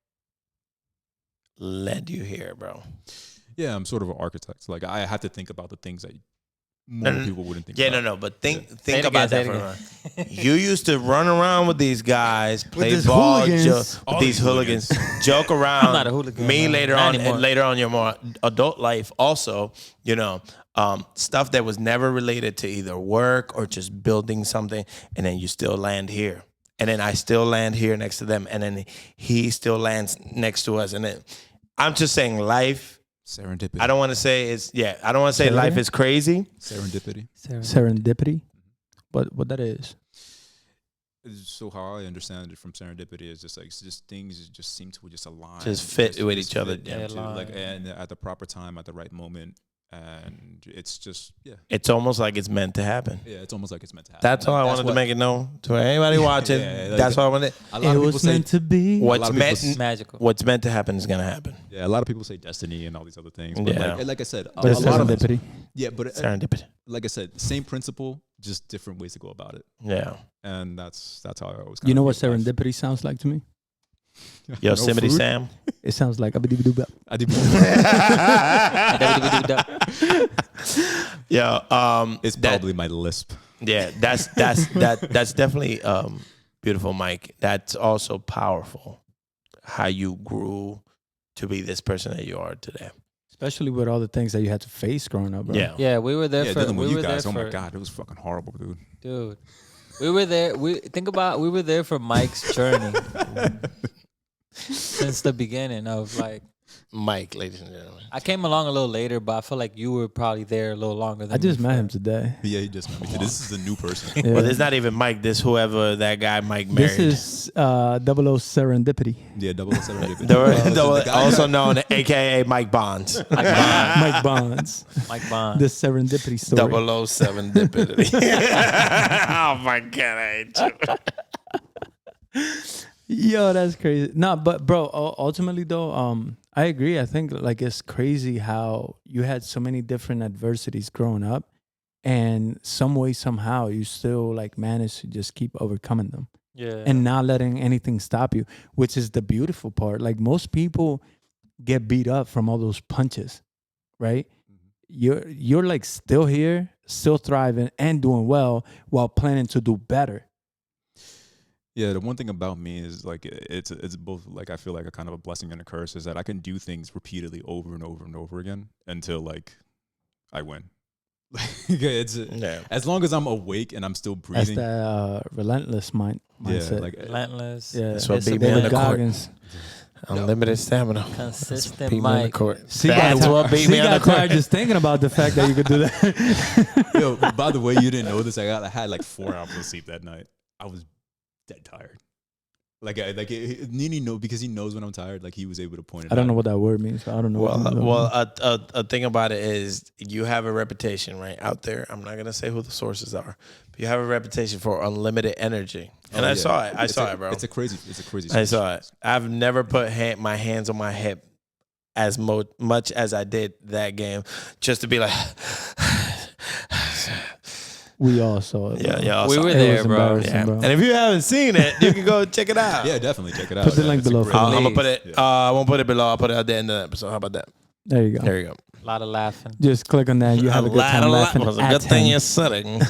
led you here, bro. Yeah, I'm sort of an architect. I had to think about the things that more people wouldn't think about. Yeah, but think about that for a moment. You used to run around with these guys, play ball, with these hooligans, joke around. I'm not a hooligan. Me later on your more adult life also, stuff that was never related to either work or just building something, and then you still land here. And then I still land here next to them, and then he still lands next to us. And then I'm just saying life. Serendipity. I don't want to say I don't want to say life is crazy. Serendipity. What that is? So how I understand it from serendipity is just things just seem to just align. Just fit with each other. And at the proper time, at the right moment, and it's just It's almost like it's meant to happen. Yeah, it's almost like it's meant to happen. That's all I wanted to make it known to anybody watching. That's what I wanted. It was meant to be. What's meant magical. What's meant to happen is gonna happen. Yeah, a lot of people say destiny and all these other things. But like I said, but it's serendipity. But Serendipity. Like I said, same principle, just different ways to go about it. Yeah. And that's how I always. You know what serendipity sounds like to me? Yosemite Sam. It sounds like a Yeah. It's probably my lisp. Yeah, that's definitely beautiful, Mike. That's also powerful. How you grew to be this person that you are today. Especially with all the things that you had to face growing up, bro. Yeah, we were there for. Dealing with we you were guys. there Oh my for, God, it was fucking horrible, dude. We were there. We were there for Mike's journey since the beginning of like. Mike, ladies and gentlemen. I came along a little later, but I feel like you were probably there a little longer than I just me met for- him today. Yeah, he just met me. This is a new person. Yeah. Well, it's not even Mike. This whoever that guy Mike married. This is 00 serendipity. Yeah, 007. Also known, AKA Mike Bonds. Mike Bonds. Mike Bond. The serendipity story. 007 Dipity. Oh my God, I hate you. Yo, that's crazy. No, but bro, ultimately though, I agree. I think like it's crazy how you had so many different adversities growing up, and some way somehow you still like managed to just keep overcoming them. Yeah. And not letting anything stop you, which is the beautiful part. Like most people get beat up from all those punches, right? You're like still here, still thriving and doing well while planning to do better. Yeah, the one thing about me is like it's both like I feel like a kind of a blessing and a curse is that I can do things repeatedly over and over and over again until like I win. As long as I'm awake and I'm still breathing. That's that relentless mindset. Yeah, like Relentless. Yeah, That's what beat me discipline, on the court. Goggins. Unlimited stamina. consistent Beat me on the Mike. court. See, That's what beat me on the got tired court. just thinking about the fact that you could do that. Yo, by the way, you didn't know this. I had like 4 hours of sleep that night. I was dead tired. Nini know because he knows when I'm tired. Like he was able to point it out. I don't know what that word means. So I don't know. A thing about it is you have a reputation right out there. I'm not gonna say who the sources are, but you have a reputation for unlimited energy, and I saw it. I saw it, bro. It's a crazy. I saw it. I've never put my hands on my hip as much as I did that game, just to be like. We all saw it. Bro. Yeah. We were It there, was bro. embarrassing, Yeah. bro. And if you haven't seen it, you can go check it out. Yeah, definitely check it out. Put the link It's a below great- for I'm gonna Please. put it. I won't put it below. I'll put it at the end of the episode. How about that? There you go. There you go. A lot of laughing. Just click on that. You have a good time laughing. It's a at good thing 10. you're sitting.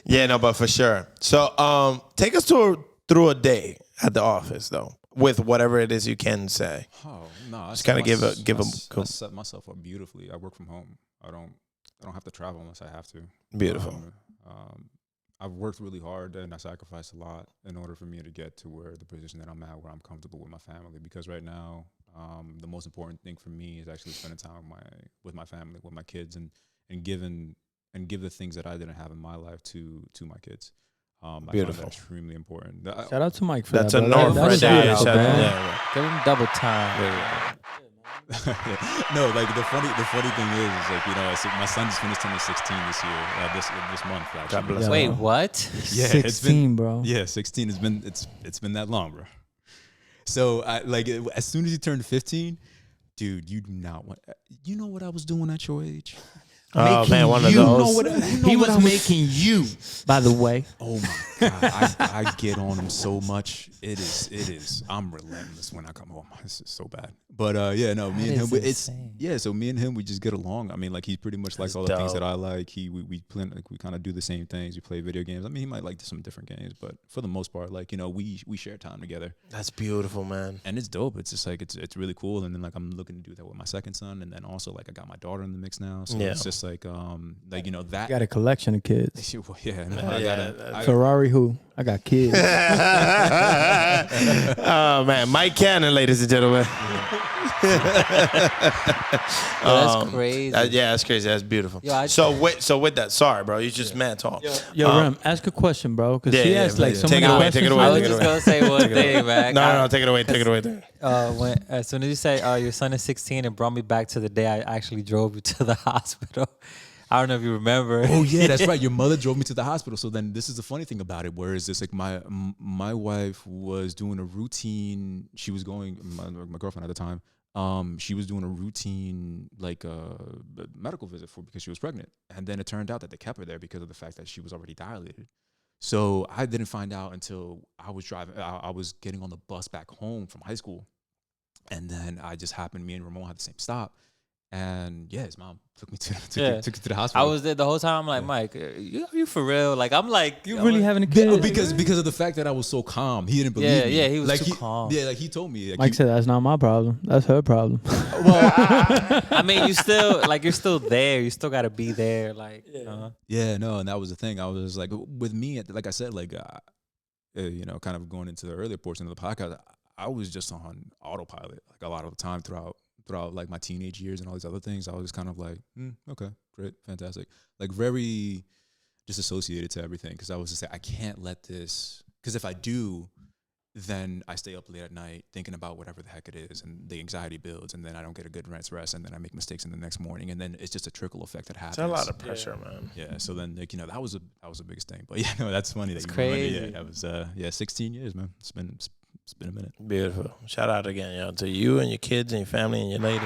Yeah, no, but for sure. So, take us through a day at the office, though, with whatever it is you can say. Oh no! Just kinda give a. I set myself up beautifully. I work from home. I don't have to travel unless I have to. Beautiful. I've worked really hard and I sacrificed a lot in order for me to get to where the position that I'm at, where I'm comfortable with my family. Because right now, the most important thing for me is actually spending time with my family, with my kids, and give the things that I didn't have in my life to my kids. I find Beautiful. that extremely important. Shout out to Mike for That's that. a bro. north That right was there. beautiful, Shout out- man. yeah. Give him double time. No, like the funny thing is like my son just finished turning 16 this year, this month actually. God bless Yeah. Wait, what? Yeah, 16, bro. Yeah, 16 has been it's been that long, bro. So I like as soon as he turned 15, dude, you do not want. You know what I was doing at your age? Oh man, one of you those. He was making you, by the way. Oh my god, I get on him so much. It is. I'm relentless when I come home. This is so bad. But yeah, no, me and him, so me and him, we just get along. I mean, like he pretty much likes all the things that I like. We kind of do the same things. We play video games. I mean, he might like some different games, but for the most part, like we share time together. That's beautiful, man. And it's dope. It's just like it's really cool. And then like I'm looking to do that with my second son, and then also like I got my daughter in the mix now. So it's just like that Got a collection of kids. yeah, no, I Ferrari who? I got kids. Oh man, Mike Cannon, ladies and gentlemen. That's crazy. That's crazy. That's beautiful. Yo, so with that, sorry, bro, you just mad talk. Yo, Rem, ask a question, bro, because he asked like so Take many it away, questions. take it away. I was just gonna say one thing, man. No, take it away. When as soon as you say your son is 16, it brought me back to the day I actually drove you to the hospital. I don't know if you remember. Oh yeah, that's right. Your mother drove me to the hospital. So then this is the funny thing about it. Whereas it's like my wife was doing a routine. She was going, my girlfriend at the time. She was doing a routine like medical visit because she was pregnant, and then it turned out that they kept her there because of the fact that she was already dilated. So I didn't find out until I was driving. I was getting on the bus back home from high school, and then me and Ramon had the same stop. And yeah, his mom took me to the hospital. I was there the whole time. I'm like, Mike, you for real? Like, I'm like, you really having a kid? Because of the fact that I was so calm. He didn't believe me. Yeah, he was like, too calm. Yeah, like he told me. Like, Mike said, that's not my problem. That's her problem. Well, I mean, you're still there. You still got to be there. Like, yeah, no, and that was the thing. I was like, with me, like I said, like, kind of going into the earlier portion of the podcast, I was just on autopilot, like a lot of the time throughout like my teenage years and all these other things. I was kind of like, okay, great, fantastic. Like very disassociated to everything, because I was just like, I can't let this, because if I do, then I stay up late at night thinking about whatever the heck it is, and the anxiety builds, and then I don't get a good night's rest, and then I make mistakes in the next morning, and then it's just a trickle effect that happens. It's a lot of pressure, man. Yeah, so then like, that was the biggest thing. But yeah, no, that's funny. That's crazy. Remember. Yeah, that was 16 years, man. It's been a minute. Beautiful. Shout out again, y'all, to you and your kids and your family and your lady.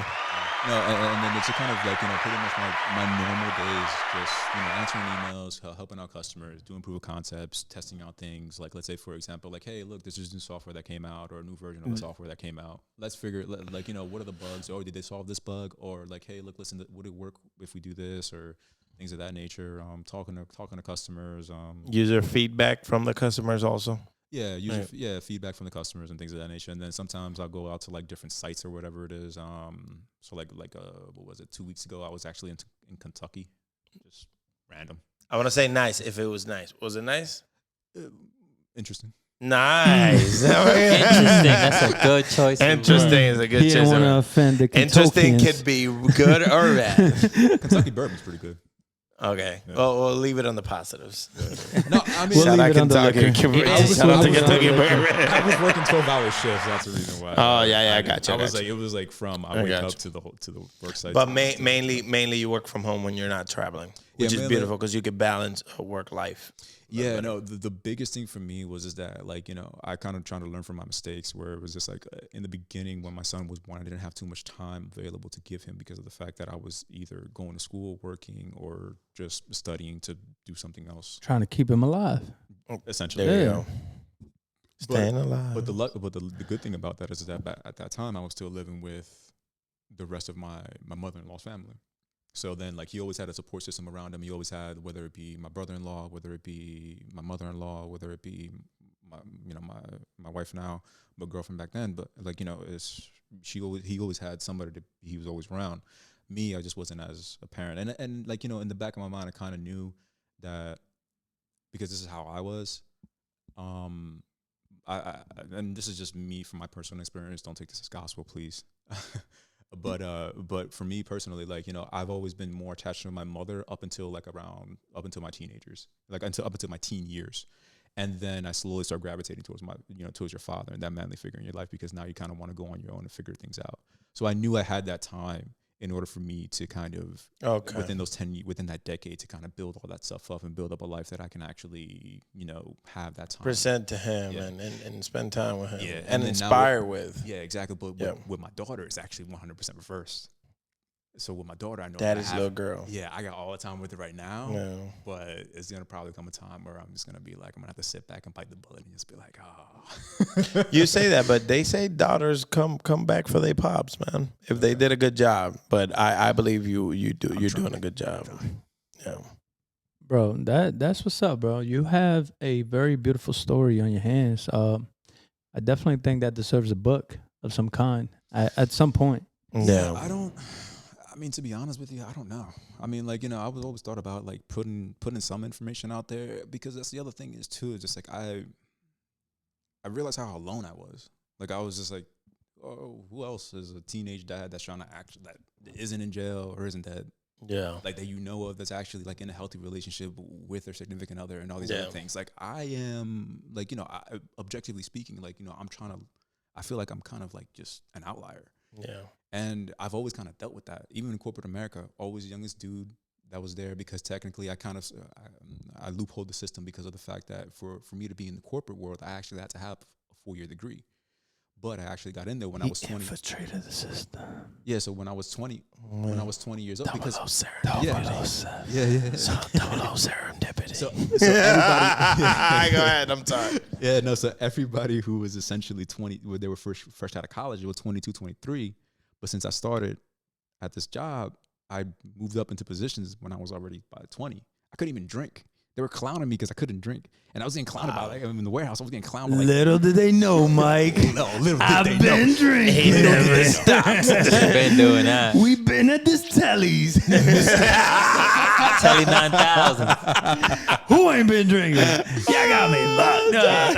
No, and then it's a kind of like, pretty much my normal days, just, answering emails, helping out customers, doing proof of concepts, testing out things. Like, let's say, for example, like, hey, look, this is new software that came out, or a new version of the software that came out. Let's figure, like, what are the bugs? Or did they solve this bug? Or like, hey, look, listen, would it work if we do this? Or things of that nature. Talking to customers. User feedback from the customers also. Yeah, feedback from the customers and things of that nature. And then sometimes I'll go out to like different sites or whatever it is. So like what was it? 2 weeks ago, I was actually in Kentucky, just random. I want to say nice. If it was nice, was it nice? Interesting. Nice. Interesting. That's a good choice. Interesting is a good choice. He didn't want to offend the Interesting Kentuckians. could be good or bad. Kentucky bourbon's pretty good. Okay. Yeah. Well, we'll leave it on the positives. No, I mean, Shout out Kentucky. Shout out to Kentucky bourbon. I was working 12-hour shifts. That's the reason why. Oh yeah, I got you. I was like, it was like from I wake up to the work site. But mainly you work from home when you're not traveling, which is beautiful because you can balance a work life. Yeah, no, the biggest thing for me was that, like, I kind of trying to learn from my mistakes, where it was just like in the beginning when my son was born, I didn't have too much time available to give him because of the fact that I was either going to school, working, or just studying to do something else. Trying to keep him alive. Essentially. There you go. Staying alive. But the good thing about that is that at that time I was still living with the rest of my mother-in-law's family. So then, like, he always had a support system around him. He always had, whether it be my brother-in-law, whether it be my mother-in-law, whether it be my wife now, my girlfriend back then. But like, he always had somebody he was always around. Me, I just wasn't as apparent. And like, in the back of my mind, I kind of knew that because this is how I was. And this is just me from my personal experience. Don't take this as gospel, please. But for me personally, like, I've always been more attached to my mother up until my teenagers, like up until my teen years. And then I slowly start gravitating towards towards your father and that manly figure in your life, because now you kind of want to go on your own and figure things out. So I knew I had that time in order for me to kind of within that decade to kind of build all that stuff up and build up a life that I can actually, have that time. Present to him and spend time with him. Yeah. And inspire with. Yeah, exactly. But with my daughter, it's actually 100% reversed. So with my daughter, I know Daddy's little girl. Yeah, I got all the time with her right now. Yeah. But it's gonna probably come a time where I'm just gonna be like, I'm gonna have to sit back and bite the bullet and just be like, oh. You say that, but they say daughters come back for their pops, man. If they did a good job. But I believe you're doing a good job. Yeah. Bro, that's what's up, bro. You have a very beautiful story on your hands. I definitely think that deserves a book of some kind at some point. Yeah. I mean, to be honest with you, I don't know. I mean, like, I was always thought about like putting some information out there, because that's the other thing is too. It's just like I realized how alone I was. Like I was just like, oh, who else is a teenage dad that's trying to act that isn't in jail or isn't dead? Yeah. Like that of that's actually like in a healthy relationship with their significant other and all these other things. Like I am like, objectively speaking, like, I feel like I'm kind of like just an outlier. Yeah. And I've always kind of dealt with that. Even in corporate America, always the youngest dude that was there, because technically I loopholed the system because of the fact that for me to be in the corporate world, I actually had to have a 4-year degree. But I actually got in there when I was 20. Infiltrated the system. Yeah, so when I was 20 years old, because serendipity. Yeah. So serendipity. So everybody, Go ahead. I'm sorry. Yeah, no. So everybody who was essentially 20, when they were fresh out of college, it was 22, 23. But since I started at this job, I moved up into positions when I was already by 20. I couldn't even drink. They were clowning me because I couldn't drink. And I was getting clowned by, like, in the warehouse, I was getting clowned by, like, little did they know, Mike. I've been drinking. He never stops. Been doing that. We've been at this Telly's. Telly 9000. Who ain't been drinking? Y'all got me locked up.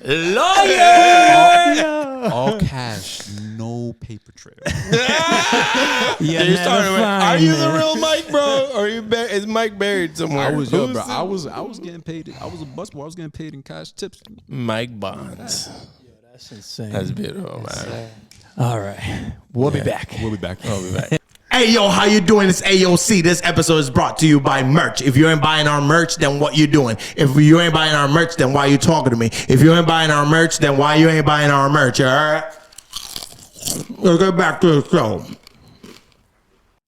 Lawyer! all cash, no paper trail. Are you the real Mike, bro? Or is Mike buried somewhere? I was getting paid. I was a busboy. I was getting paid in cash tips. Mike Bonds. That's insane. That's beautiful, man. All right. We'll be back. We'll be back. Hey, yo, how you doing? It's AOC. This episode is brought to you by merch. If you ain't buying our merch, then what you doing? If you ain't buying our merch, then why you talking to me? If you ain't buying our merch, then why you ain't buying our merch, all right? Let's get back to the show.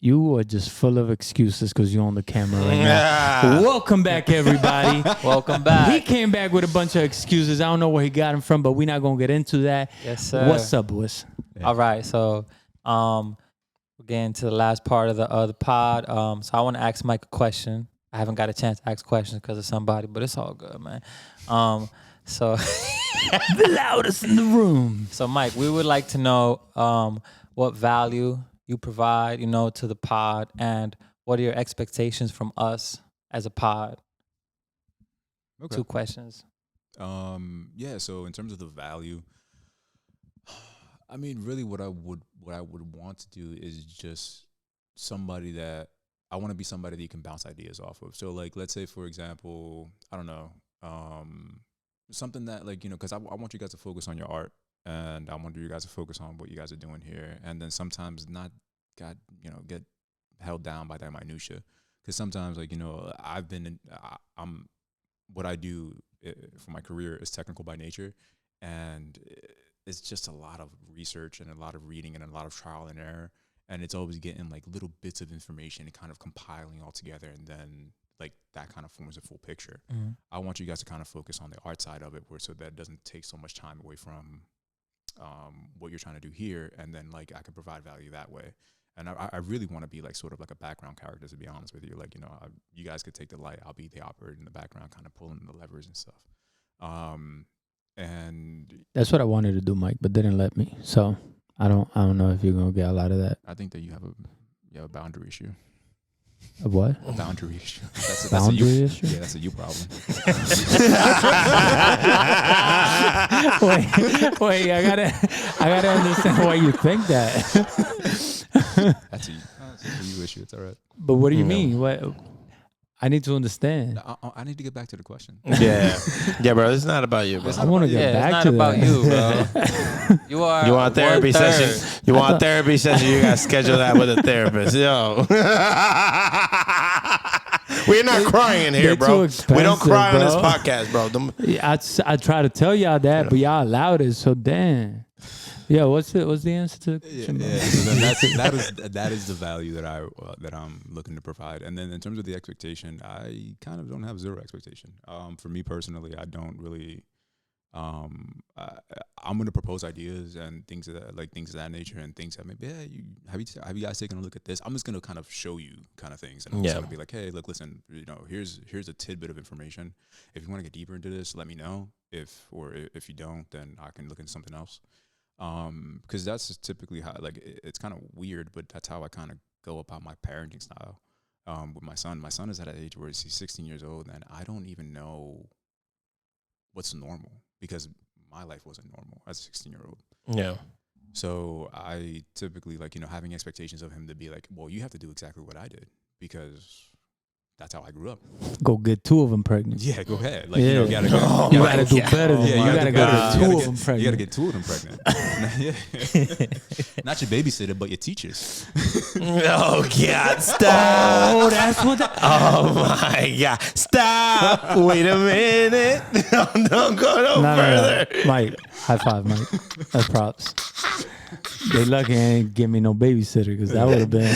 You are just full of excuses because you're on the camera right now. Welcome back, everybody. Welcome back. He came back with a bunch of excuses. I don't know where he got them from, but we're not going to get into that. Yes, sir. What's up, boys? All right, so we're getting to the last part of the pod. So I want to ask Mike a question. I haven't got a chance to ask questions because of somebody, but it's all good, man. So The loudest in the room. So Mike, we would like to know what value you provide, to the pod, and what are your expectations from us as a pod? Okay. 2 questions. Yeah. So in terms of the value, I mean, really, what I would want to do is just somebody that I want to be somebody that you can bounce ideas off of. So, like, let's say, for example, I don't know, something that, like, because I want you guys to focus on your art, and I want you guys to focus on what you guys are doing here, and then sometimes not get held down by that minutia, because sometimes, like, what I do for my career is technical by nature, and it's just a lot of research and a lot of reading and a lot of trial and error, and it's always getting like little bits of information and kind of compiling all together, and then like that kind of forms a full picture. Mm-hmm. I want you guys to kind of focus on the art side of it, so that it doesn't take so much time away from what you're trying to do here, and then like I can provide value that way. And I really want to be like sort of like a background character, to be honest with you. Like, you guys could take the light, I'll be the operator in the background, kind of pulling the levers and stuff. And that's what I wanted to do, Mike, but didn't let me. So I don't know if you're gonna get a lot of that. I think that you have a boundary issue. A what? A boundary issue. That's a boundary issue? Yeah, that's a you problem. wait, I gotta understand why you think that. That's a you issue. It's all right. But what do you mean? What? I need to understand. I need to get back to the question. Yeah, bro. It's not about you, bro. I want to get back to that. It's not about you, bro. You are. You want therapy session? You want therapy session? You got to schedule that with a therapist, yo. We're not crying in here, bro. We don't cry on this podcast, bro. I try to tell y'all that, but y'all allowed it. So damn. Yeah, what's the answer to the question? Yeah. So that is the value that I'm looking to provide. And then in terms of the expectation, I kind of don't have zero expectation. For me personally, I don't really. I'm going to propose ideas and things of that nature, and things that maybe, hey, have you guys taken a look at this? I'm just going to kind of show you kind of things, and I'm just going to be like, hey, look, listen, here's a tidbit of information. If you want to get deeper into this, let me know. If you don't, then I can look into something else. Because that's typically how, like, it's kind of weird, but that's how I kind of go about my parenting style. With my son is at an age where he's 16 years old, and I don't even know what's normal because my life wasn't normal as a 16-year-old. Yeah. So I typically, like, having expectations of him to be like, well, you have to do exactly what I did because that's how I grew up. Go get 2 of them pregnant. Yeah, go ahead. Like, Yeah. you gotta go. You gotta do better than Yeah, you gotta go get 2 of them You pregnant. gotta get 2 of them pregnant. Not your babysitter, but your teachers. Oh God! Stop! Oh, that's what. Oh my God! Stop! Wait a minute! Don't go no further. No. Mike, high five, Mike. That's props. They lucky I ain't give me no babysitter because that would have been.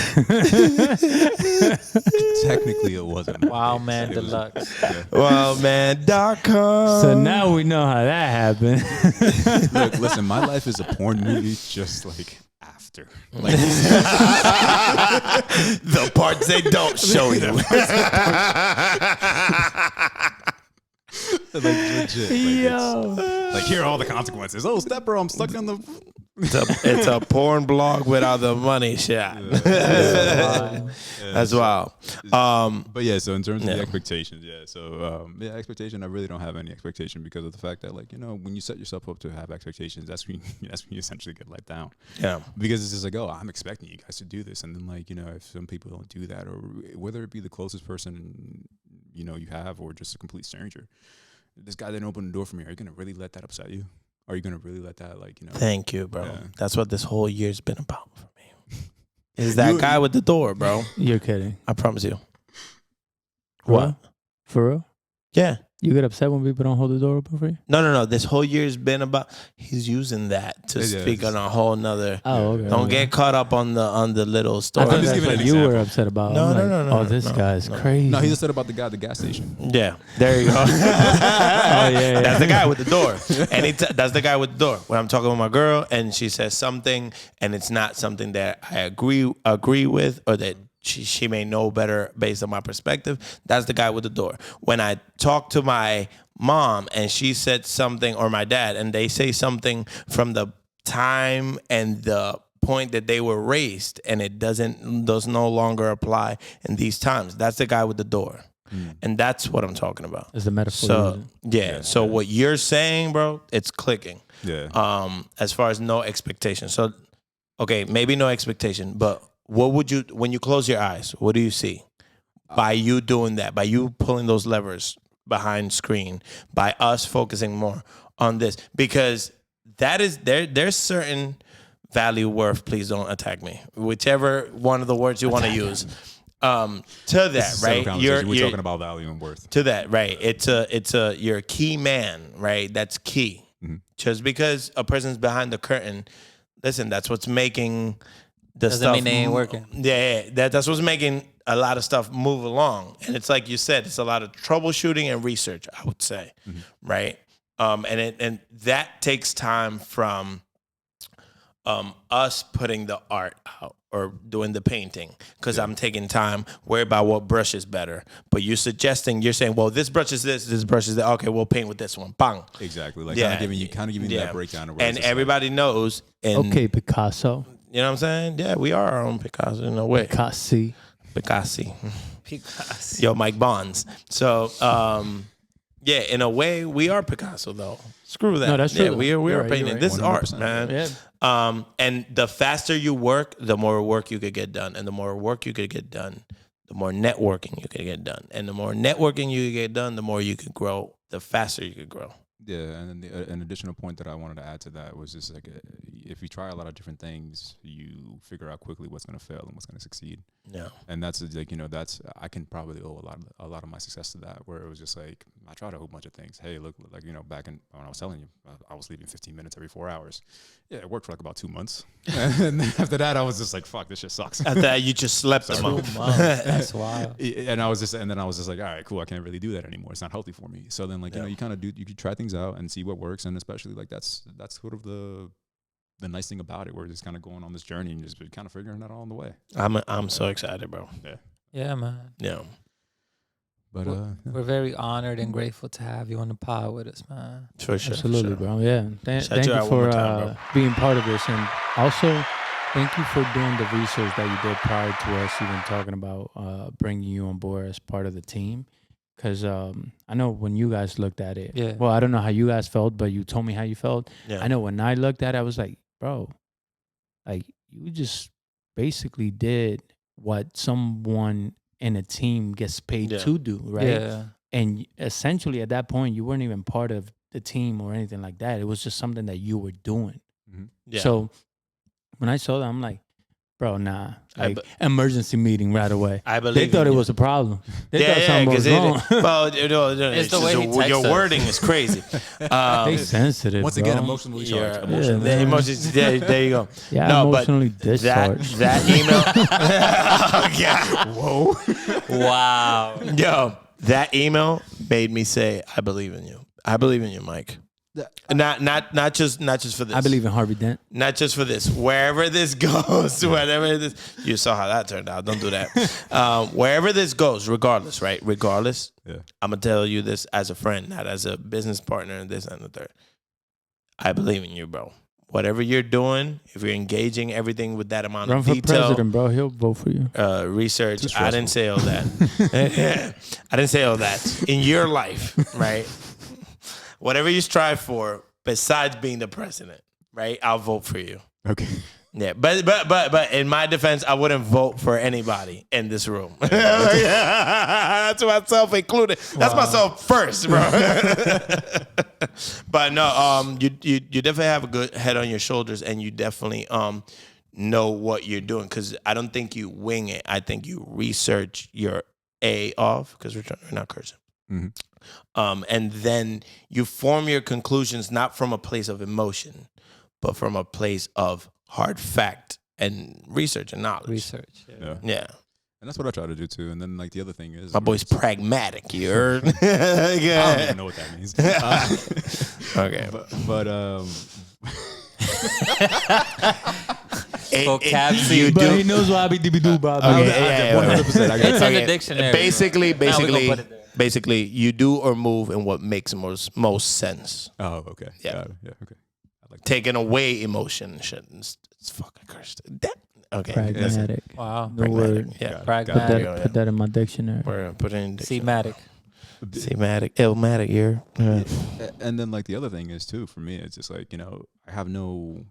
Technically, it wasn't. Wow, man, Deluxe. Wildman.com. So now we know how that happened. Look, listen, my life is a porn movie just like after. Like, the parts they don't show you. like legit. Like here are all the consequences. Oh, stepbro, I'm stuck on the. It's a porn blog without the money shot. That's wild. But yeah, so in terms of the expectations, expectation. I really don't have any expectation because of the fact that, like, when you set yourself up to have expectations, that's when you essentially get let down. Yeah, because it's just like, oh, I'm expecting you guys to do this, and then, like, if some people don't do that, or whether it be the closest person you have, or just a complete stranger, this guy didn't open the door for me. Are you gonna really let that upset you? Are you gonna really let that, like, Thank you, bro. Yeah. That's what this whole year's been about for me. Is that guy with the door, bro? You're kidding. I promise you. For What? real? For real? Yeah. You get upset when people don't hold the door open for you? No. This whole year's been about. He's using that to speak on a whole nother. Oh, okay. Don't get caught up on the little story. I thought just that's giving what an you were example. upset about. No, I'm no, like, no, no, Oh, this no, guy's no. crazy. No, he just said about the guy at the gas station. Yeah, there you go. yeah. That's the guy with the door. And that's the guy with the door. When I'm talking with my girl and she says something and it's not something that I agree with, or that she may know better based on my perspective, that's the guy with the door. When I talk to my mom and she said something, or my dad, and they say something from the time and the point that they were raised, and it does no longer apply in these times, that's the guy with the door. And that's what I'm talking about. It's the metaphor. So so what you're saying, bro, it's clicking. Yeah. As far as no expectation. So okay, maybe no expectation, but what would you, when you close your eyes, what do you see? By you doing that, by you pulling those levers behind screen, by us focusing more on this, because that is there's certain value worth. Please don't attack me. Whichever one of the words you want to use. To that, right? We're talking about value and worth. To that, right? It's you're a key man, right? That's key. Mm-hmm. Just because a person's behind the curtain, listen, that's what's making the Doesn't stuff mean they ain't working. Yeah, that's what's making a lot of stuff move along. And it's like you said, it's a lot of troubleshooting and research, I would say, right? And that takes time from us putting the art out or doing the painting, because I'm taking time, worry about what brush is better. But you're saying, well, this brush is this brush is that. Okay, we'll paint with this one. Bang. Exactly. Like kind of giving you that breakdown of where and everybody knows. And, Okay, Picasso. You know what I'm saying? Yeah, we are our own Picasso in a way. Picasso. Yo, Mike Bonds. So, in a way, we are Picasso, though. Screw that. No, that's true. Yeah, we are You're painting. right. This is art, 100%. man. Yeah. And the faster you work, the more work you could get done. And the more work you could get done, the more networking you could get done. And the more networking you could get done, the more you could grow, the faster you could grow. Yeah, and then an additional point that I wanted to add to that was just like, if you try a lot of different things, you figure out quickly what's going to fail and what's going to succeed. Yeah, and that's like, that's, I can probably owe a lot of my success to that, where it was just like, I tried a whole bunch of things. Hey, look, like, back in when I was telling you, I was sleeping 15 minutes every 4 hours. Yeah, it worked for like about 2 months, and then after that, I was just like, fuck, this shit sucks. After that, you just slept a month. That's wild. And I was just like, all right, cool, I can't really do that anymore. It's not healthy for me. So then, like, you kind of you could try things out and see what works, and especially like that's sort of the nice thing about it. We're just kind of going on this journey and just kind of figuring that all on the way. I'm so excited, bro. Yeah. Yeah, man. Yeah. But we're very honored and grateful to have you on the pod with us, man. For sure. Absolutely, for sure. bro. Yeah. Thank you for being part of this. And also, thank you for doing the research that you did prior to us even talking about bringing you on board as part of the team. Because I know when you guys looked at it, well, I don't know how you guys felt, but you told me how you felt. Yeah. I know when I looked at it, I was like, bro, like you just basically did what someone in a team gets paid to do, right? Yeah. And essentially at that point, you weren't even part of the team or anything like that. It was just something that you were doing. Mm-hmm. Yeah. So when I saw that, I'm like, bro, nah. Like, emergency meeting right away. I believe they thought it was a problem. They thought something was wrong. Well, it's the way he texts your us. wording is crazy. They sensitive. Once bro. again, emotionally charged. The emotions. There you go. Yeah, No, emotionally but discharged. that email. Oh, God. Whoa. Wow. Yo, that email made me say, I believe in you. I believe in you, Mike. Not just for this. I believe in Harvey Dent. Not just for this. Wherever this goes, whatever this, you saw how that turned out. Don't do that. Wherever this goes, regardless, right? Regardless, I'm gonna tell you this as a friend, not as a business partner, and this and the third. I believe in you, bro. Whatever you're doing, if you're engaging everything with that amount of detail, president, bro. He'll vote for you. Research. I didn't say all that. I didn't say all that. In your life, right? Whatever you strive for, besides being the president, right? I'll vote for you. Okay. Yeah, but in my defense, I wouldn't vote for anybody in this room. That's myself included. That's myself first, bro. But no, you definitely have a good head on your shoulders, and you definitely know what you're doing. Because I don't think you wing it. I think you research your A off, because we're not cursing. Mm-hmm. And then you form your conclusions not from a place of emotion, but from a place of hard fact and research and knowledge. Research. Yeah. And that's what I try to do too. And then like the other thing is, My boy's pragmatic. You heard? I don't even know what that means. Okay. But Vocab you seed. But he knows what I be do, Bob. Okay, 100%. I got It's it. in the dictionary. Basically, you do or move in what makes most sense. Oh, okay. Yeah. Got it. Yeah. Okay. I like that. Taking away emotion shit. It's fucking cursed. Okay. Pragmatic. Wow. The word. Yeah. Pragmatic. Put that in my dictionary. We're gonna put it in C-matic. C-matic. Illmatic. Yeah. And then like the other thing is too, for me, it's just like, I have no.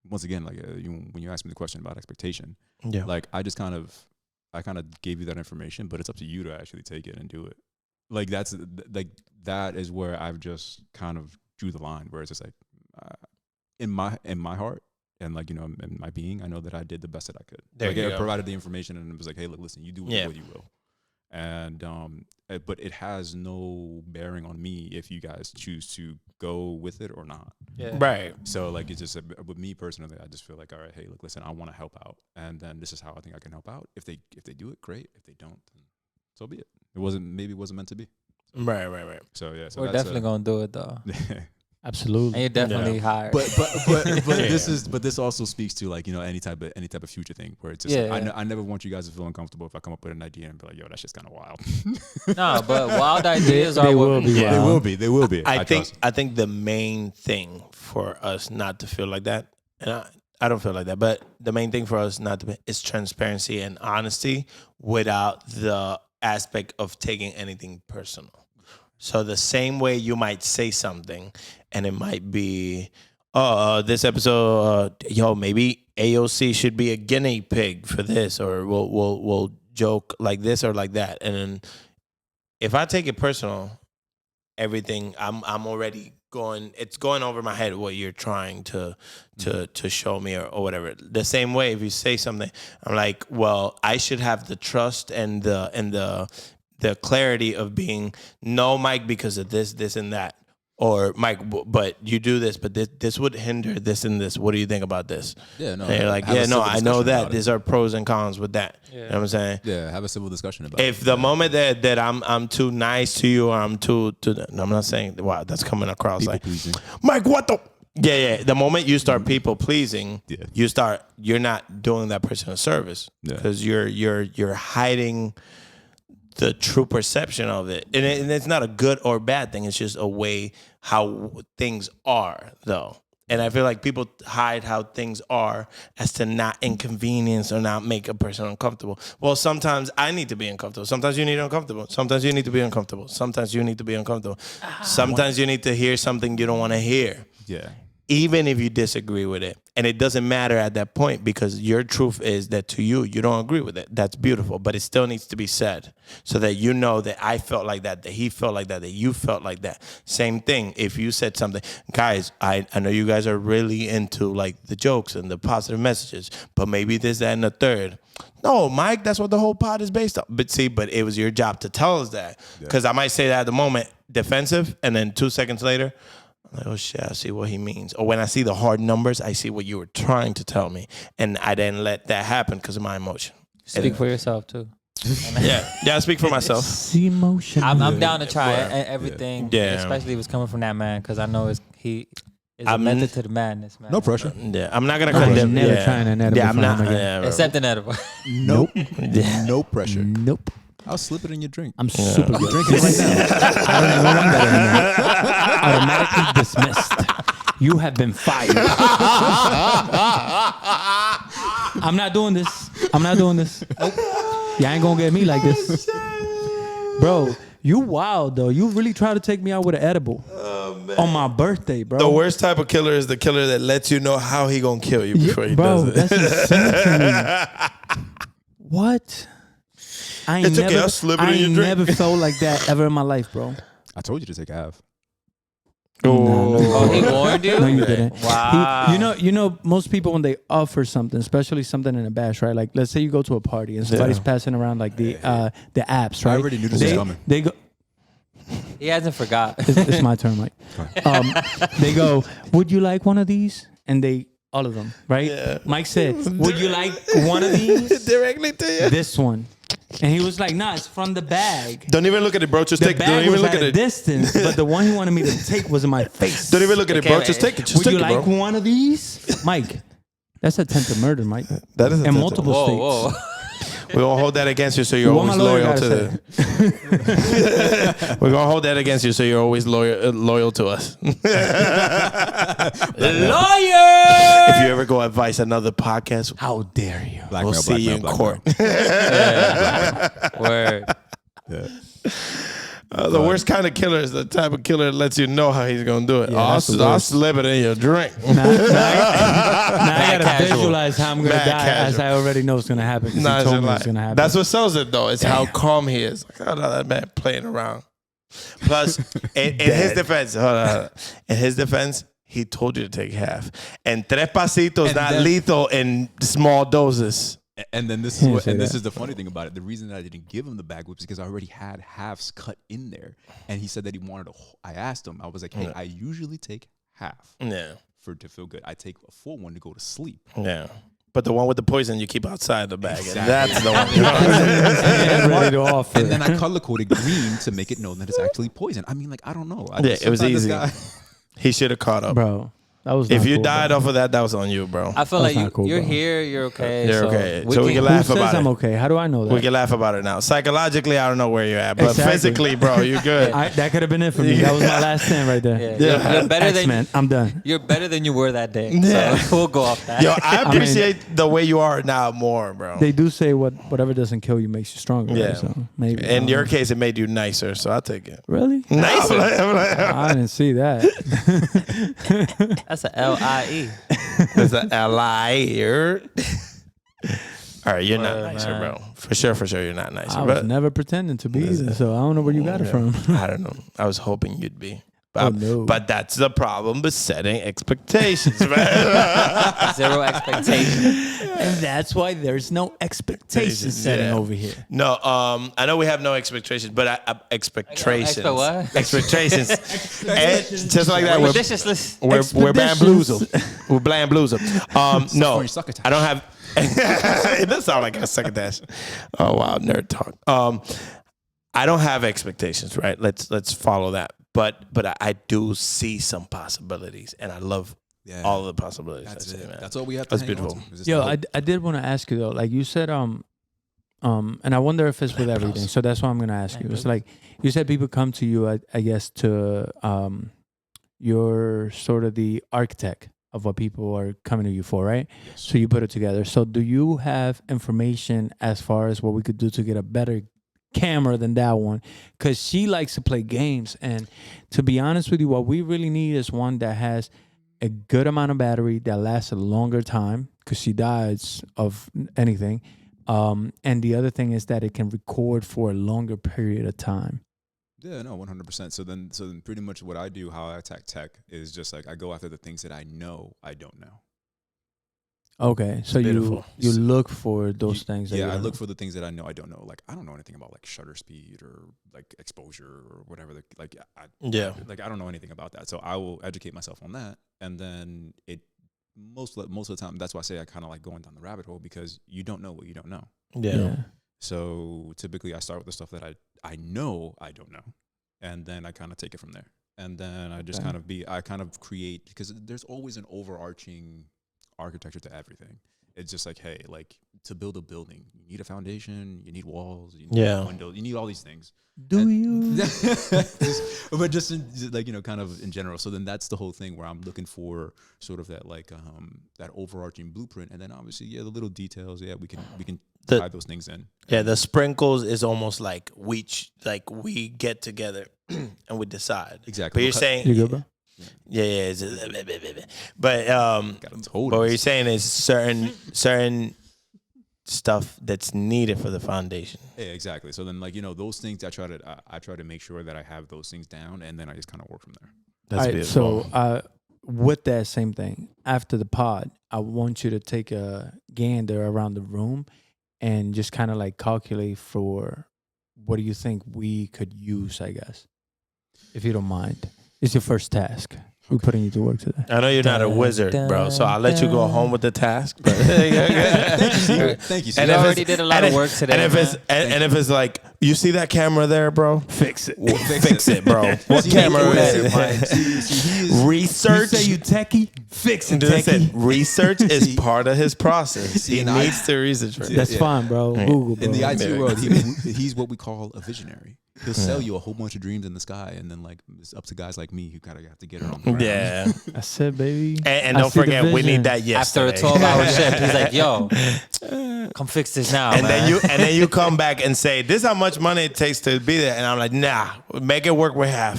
Once again, like when you asked me the question about expectation, like I kind of gave you that information, but it's up to you to actually take it and do it. Like that is where I've just kind of drew the line, where it's just like in my heart and like in my being, I know that I did the best that I could. I provided the information and it was like, hey, look, listen, you do what you will. And but it has no bearing on me if you guys choose to go with it or not. Yeah. Right. So like it's just with me personally, I just feel like, all right, hey, look, listen, I want to help out, and then this is how I think I can help out. If they do it, great. If they don't, then so be it. It wasn't meant to be. Right. So yeah, so We're definitely gonna do it though. Absolutely. And you're definitely hired. But this also speaks to like any type of future thing where it's just I never want you guys to feel uncomfortable if I come up with an idea and be like, yo, that's just kind of wild. No, but wild ideas are they what will be. They will be. I think the main thing for us not to feel like that, and I don't feel like that, but the main thing for us not to be is transparency and honesty without the aspect of taking anything personal. So the same way you might say something and it might be, this episode, maybe AOC should be a guinea pig for this, or we'll joke like this or like that. And then if I take it personal, everything I'm already it's going over my head what you're trying to show me or whatever. The same way if you say something, I'm like, well, I should have the trust and the clarity of being, no, Mike, because of this and that. Or, Mike, but you do this, but this would hinder this and this. What do you think about this? Yeah, no. And you're like, I know that. These are pros and cons with that. Yeah. You know what I'm saying? Yeah, have a civil discussion about it. If the moment that I'm too nice to you or I'm too I'm not saying, wow, that's coming across People like, pleasing. Mike, what the? Yeah. The moment you start people pleasing, you're not doing that person a service because you're hiding the true perception of it. And it's not a good or bad thing. It's just a way how things are, though. And I feel like people hide how things are as to not inconvenience or not make a person uncomfortable. Well, sometimes I need to be uncomfortable. Sometimes you need uncomfortable. Sometimes you need to be uncomfortable. Sometimes you need to be uncomfortable. Sometimes you need to hear something you don't want to hear. Yeah. Even if you disagree with it. And it doesn't matter at that point because your truth is that to you don't agree with it. That's beautiful. But it still needs to be said so that you know that I felt like that he felt like that you felt like that. Same thing. If you said something, guys, I know you guys are really into like the jokes and the positive messages, but maybe this, that, and the third. No, Mike, that's what the whole pod is based on. But it was your job to tell us that. Because I might say that at the moment, defensive, and then 2 seconds later, like, oh shit, I see what he means. Or when I see the hard numbers, I see what you were trying to tell me. And I didn't let that happen because of my emotion. Speak for yourself too. Yeah, I speak for myself. See emotion. I'm down to try everything, especially if it's coming from that man, because I know he is a method to the madness, man. No pressure. Yeah, I'm not gonna condemn. Never trying an edible. Yeah, I'm not. Except an edible. Nope. No pressure. Nope. I'll slip it in your drink. I'm super good. Drink it right now. I don't even know I'm better than that. Automatically dismissed. You have been fired. I'm not doing this. You ain't gonna get me like this. Bro, you wild though. You really try to take me out with an edible on my birthday, bro. The worst type of killer is the killer that lets you know how he gonna kill you before he does it. That's insane to me. What? I ain't I'll slip it in your drink. never felt like that ever in my life, bro. I told you to take half. Oh, he warned you? No, you didn't. Wow. You know, most people when they offer something, especially something in a bash, right? Like, let's say you go to a party and somebody's passing around like the apps, right? I already knew this was coming. They go. He hasn't forgot. It's my turn, Mike. They go, would you like one of these? And all of them, right? Yeah. Mike said, would you like one of these? Directly to you. This one. And he was like, nah, it's from the bag. Don't even look at it, bro. Just The take it. bag Don't even was look at at a it. distance, but the one he wanted me to take was in my face. Don't even look at it, bro. Okay, Just take it. Just Would take you it, like bro. one of these? Mike, that's attempted murder, Mike. That is in attempted multiple states. Whoa. We're gonna hold that against you, so you're What always my lawyer loyal gotta to the. We're gonna hold that against you, so you're always loyal to us. Lawyer! If you ever go advise another podcast, How dare you? we'll see you in court. Word. Yeah. The worst kind of killer is the type of killer that lets you know how he's gonna do it. Yeah, I'll that's the worst. slip it in your drink. Now I gotta casual. visualize how I'm gonna Mad die as casual. I already know it's gonna happen. 'Cause Nah, he it's told a me lie. it's gonna happen. That's what sells it, though. It's how calm he is. Like, oh, no, that man playing around. Plus, in his defense, hold on. In his defense, he told you to take half. And tres pasitos And not then- lethal in small doses. And then this He is didn't say this that. is the funny thing about it. The reason that I didn't give him the bag whip is because I already had halves cut in there, and he said that he wanted a. I asked him. I was like, "Hey, I usually take half Yeah, to feel good. I take a full one to go to sleep." yeah. But the one with the poison you keep outside the bag. Exactly. And that's the one. You know what I'm saying? I'm ready to offer. And then I color coded green to make it known that it's actually poison. I mean, like, I don't know. Yeah, it was sometimes easy. this He should have caught up. Bro, that was. If not you cool, died bro. off of that was on you, bro. I feel That's like not cool, you're bro. here, you're okay. You're so okay. So we can Who laugh says about I'm it. okay? How do I know that? We can laugh about it now. Psychologically, I don't know where you're at, but Exactly. physically, bro, you're good. That could have been it for me. That was my last stand right there. Yeah. You're better X-Men, I'm done. than you're better than you were that day. Yeah. So we'll go off that. Yo, I appreciate the way you are now more, bro. They do say whatever doesn't kill you makes you stronger. Yeah. Right? So maybe. In your case, it made you nicer, so I'll take it. Really? Nicer. I didn't see that. That's a LIE. That's an ally. All right, you're not Word, nicer, man. bro. For sure, you're not nicer. I was But never pretending to be either, so I don't know where you got it from. I don't know. I was hoping you'd be. Oh, But, no. but that's the problem with setting expectations, man. Zero expectation. And that's why there's no expectation setting Yeah. over here. No, I know we have no expectations, but expectations. Expe what? Expectations. And just like that, we're Ridiculous. bamboozled. We're bamboozled. No, for your succotash. I don't have. It does sound like a succotash. Oh wow, nerd talk. I don't have expectations, right? Let's follow that. But I do see some possibilities, and I love all of the possibilities. That's it, it. man. That's all we have to That's hang beautiful. on to. Is just Yo, the hope. I did want to ask you though, like you said, and I wonder if it's with everything. So that's what I'm gonna ask you. It's like you said, people come to you, I guess, to you're sort of the architect of what people are coming to you for, right? Yes. So you put it together. So do you have information as far as what we could do to get a better camera than that one? Because she likes to play games, and to be honest with you, what we really need is one that has a good amount of battery that lasts a longer time, because she dies of anything. And the other thing is that it can record for a longer period of time. Yeah, no, 100%. So then pretty much what I do, how I attack tech, is just like I go after the things that I know I don't know. Okay, so you look for those things. That I look for the things that I know I don't know. Like I don't know anything about like shutter speed or like exposure or whatever. I don't know anything about that. So I will educate myself on that, and then most of the time, that's why I say I kind of like going down the rabbit hole, because you don't know what you don't know. Yeah. So typically I start with the stuff that I know I don't know, and then I kind of take it from there. And then I just kind of create, because there's always an overarching architecture to everything. It's just like, hey, like to build a building, you need a foundation, you need walls, you need windows, you need all these things. But just kind of in general. So then that's the whole thing where I'm looking for sort of that like that overarching blueprint, and then obviously the little details. Yeah, we can tie those things in. Yeah, the sprinkles is almost like we get together and we decide. Exactly. But you're saying you good, bro? Yeah. But what you're saying is certain stuff that's needed for the foundation. Yeah, exactly. So then, like, those things I try to make sure that I have those things down, and then I just kind of work from there. That's beautiful. So with that same thing, after the pod, I want you to take a gander around the room and just kind of like calculate for what do you think we could use, I guess, if you don't mind. It's your first task. We're putting you to work today. I know you're not a wizard, bro, so I'll let you go home with the task. But Thank you. And you already did a lot of work today. And if it's like, you see that camera there, bro? Fix it. Fix it, bro. What camera is it? Research. You say you techie? Fix it, Listen, techie. research is part of his process. He needs to research for it. That's fine, bro. Google, bro. In the IT world, he's what we call a visionary. He'll sell you a whole bunch of dreams in the sky, and then like it's up to guys like me who kind of have to get it on the ground. Yeah. I said, baby. And don't forget, we need that yesterday. After a 12-hour shift, he's like, "Yo, come fix this now." And man. then you come back and say, "This is how much money it takes to be there." And I'm like, "Nah, make it work with half."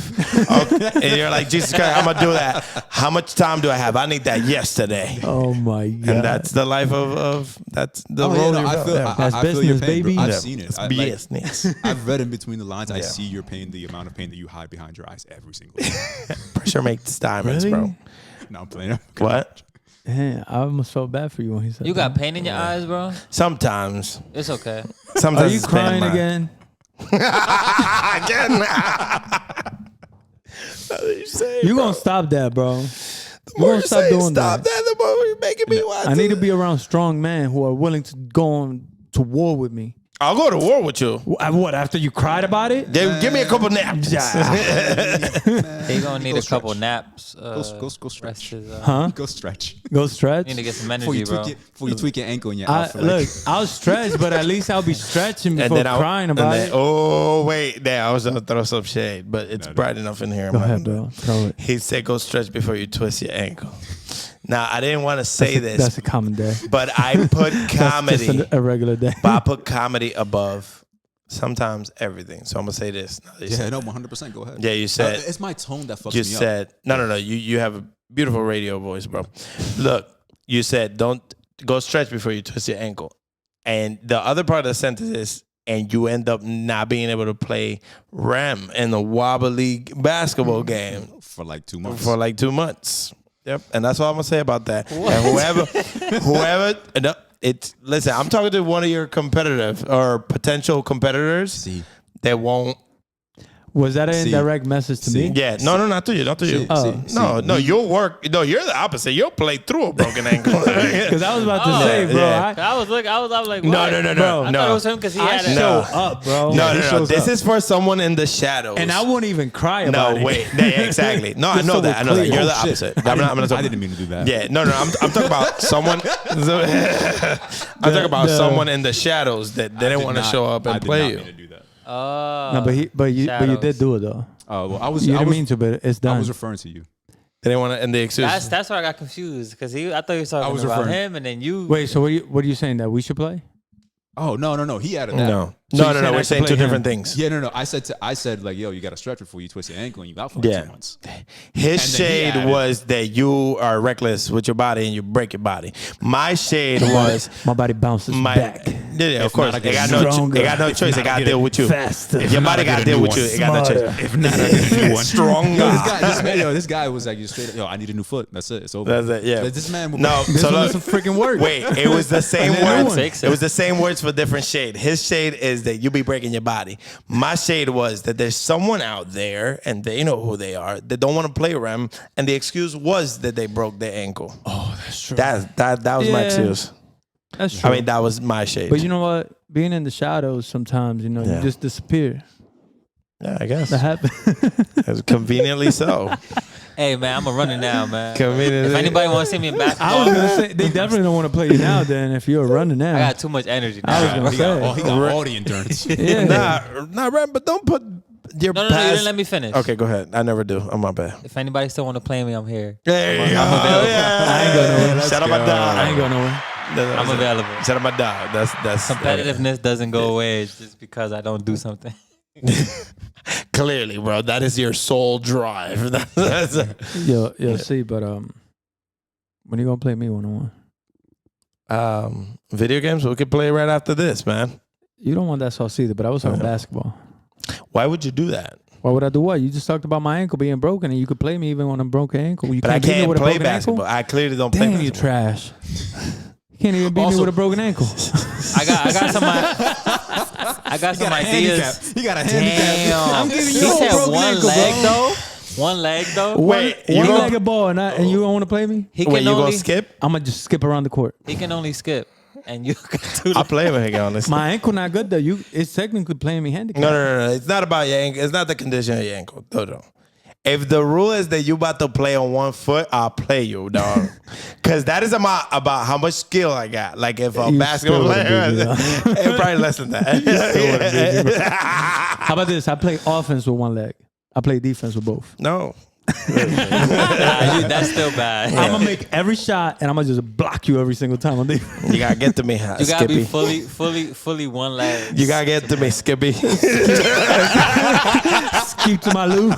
Okay. And you're like, "Jesus Christ, I'm gonna do that. How much time do I have? I need that yesterday." Oh my God. And that's the life of that's the role. That's I business, feel your pain, baby. bro. I've Yeah. seen it. It's business. I've read in between the lines. I see your pain, the amount of pain that you hide behind your eyes every single day. Pressure makes diamonds, Really? bro. No, I'm playing. What? Damn, I almost felt bad for you when he said You got that. pain in your eyes, bro? Sometimes. It's okay. Sometimes Are you it's pain in crying my- again? Again. You gonna stop that, bro. The You more gonna you stop say doing stop that. the more you're making me want I need to be around strong men who are willing to go on to war with me. I'll go to war with you. What, after you cried about it? Give me a couple naps. He gonna need Go a couple stretch. naps. Go stretch. rest his, Huh? Go stretch. Go stretch? Need to get some Before energy, bro. you tweak your ankle and your outfit. Look, I'll stretch, but at least I'll be stretching before crying about it. Oh, wait. There, I was going to throw some shade, but it's bright enough in here. Go ahead, bro. Throw it. He said go stretch before you twist your ankle. Now, I didn't want to say That's this, a common day. but I put That's comedy. just a regular day. But I put comedy above sometimes everything. So I'm going to say this. yeah, no, 100%. Go ahead. Yeah, you said. It's my tone that fucks You me said, up. no. You have a beautiful radio voice, bro. Look, you said don't go stretch before you twist your ankle. And the other part of the sentence is, and you end up not being able to play REM in the wobbly basketball game For like 2 months. for like 2 months. Yep. And that's all I'm going to say about that. And whoever, listen, I'm talking to one of your competitors or potential competitors that won't. Was that an indirect message to me? Yeah, no, not to you, not to you. No, you'll work. No, you're the opposite. You'll play through a broken ankle. Because I was about to say, bro. Yeah. I was like, what? No, Bro, I thought it was him because he had a... show up, bro. No. This is for someone in the shadows. And I won't even cry about it. No, wait. Yeah, exactly. No, I know that. I know that. You're the opposite. I didn't mean to do that. Yeah, no. I'm talking about someone. I'm talking about someone in the shadows that didn't want to show up and play you. I did not mean to do that. No, but you did do it though. Oh well, You didn't mean to, but it's done. I was referring to you. They didn't want to, and the excuse. That's where I got confused because I thought you were talking about him, and then you. Wait, so what are you saying that we should play? Oh no, he added that. No. So No. We're saying two different things. Yeah, no. I said like, yo, you got to stretch before you twist your ankle and you out for like 2 months. His And then he shade added- was that you are reckless with your body and you break your body. My shade was My body bounces back. Yeah, of course. not, I They get got no stronger. choice. They got to deal with you. Faster. Your body got to deal with you. It got no choice. If not, I get a new one. Stronger. This guy was like, you straight up, yo, I need a new foot. That's it. It's over. That's it. Yeah. But this man. No. This So one look, is some freaking work. wait. It was the same And then words. fix It it. was the same words for different shade. His shade is that you be breaking your body. My shade was that there's someone out there, and they know who they are, that don't want to play around, and the excuse was that they broke their ankle. Oh, that's true. That was my Yeah. excuse. That's true. I mean, that was my shade. But you know what? Being in the shadows sometimes, you Yeah. just disappear. Yeah, I guess. That happens. It's conveniently so. Hey man, I'm a runner now, man. Conveniently. If anybody wants to see me in I basketball, was gonna say they definitely don't want to play you now. Then if you're running now, I got too much energy now. I was gonna He got, say. he got all the endurance. yeah. Nah, Ren, but don't put your No, you past. didn't let me finish. Okay, go ahead. I never do. I'm my bad. If anybody still want to play me, I'm here. There you go. I'm available. I ain't going nowhere. Shout out my dog. I ain't going nowhere. I'm available. Shout out my dog. That's Competitiveness doesn't go away just because I don't do something. clearly, bro. That is your soul drive. That's Yo, see, but when you gonna play me 1-on-1? Video games. We could play right after this, man. You don't want that sauce either, but I was talking basketball. Why would you do that? Why would I do what? You just talked about my ankle being broken, and you could play me even on a broken ankle. You But I beat me can't with a play broken basketball. ankle? I clearly don't play Damn, you basketball. trash. You can't even beat me with a broken ankle. I got some ideas. He got a handicap. Damn. I'm giving He you a said broken one ankle, leg bro. though. One leg though. Wait, you One gonna, legged ball, and you don't want to play me? He wait, can you only gonna skip? I'm gonna just skip around the court. He can only skip, and you can do I'll the play him again, honestly. My ankle not good though. It's technically playing me handicap. No. It's not about your ankle. It's not the condition of your ankle. No. If the rule is that you about to play on one foot, I'll play you, dog. Because that is about how much skill I got. Like if a You basketball still player, would've beat me, it probably less than that. How about this? I play offense with one leg. I play defense with both. No. That's still bad. I'm gonna make every shot, and I'm gonna just block you every single time on defense. You gotta get to me, You gotta Skippy. be fully one leg. You gotta get to me, Skippy. Keep to my loo.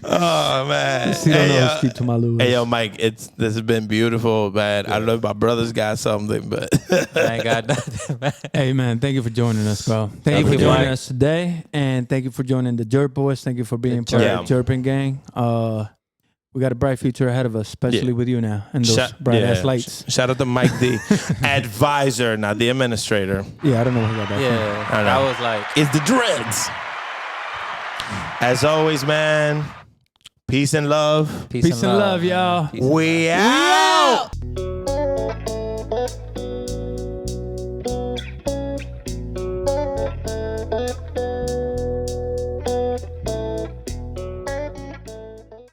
Oh man. See, don't know, keep to my loo. Hey yo, Mike, this has been beautiful, man. I don't know if my brother's got something, but I ain't got nothing, man. Hey man, thank you for joining us, bro. Thank you for joining us today, and thank you for joining the JURP boys. Thank you for being part of the JURPing gang. We got a bright future ahead of us, especially with you now and those bright ass lights. Shout out to Mike, the advisor, not the administrator. Yeah, I don't know what he got that Yeah, I know. I was like, It's the dreads. As always, man. Peace and love. from. Peace and love, y'all. Peace and We out.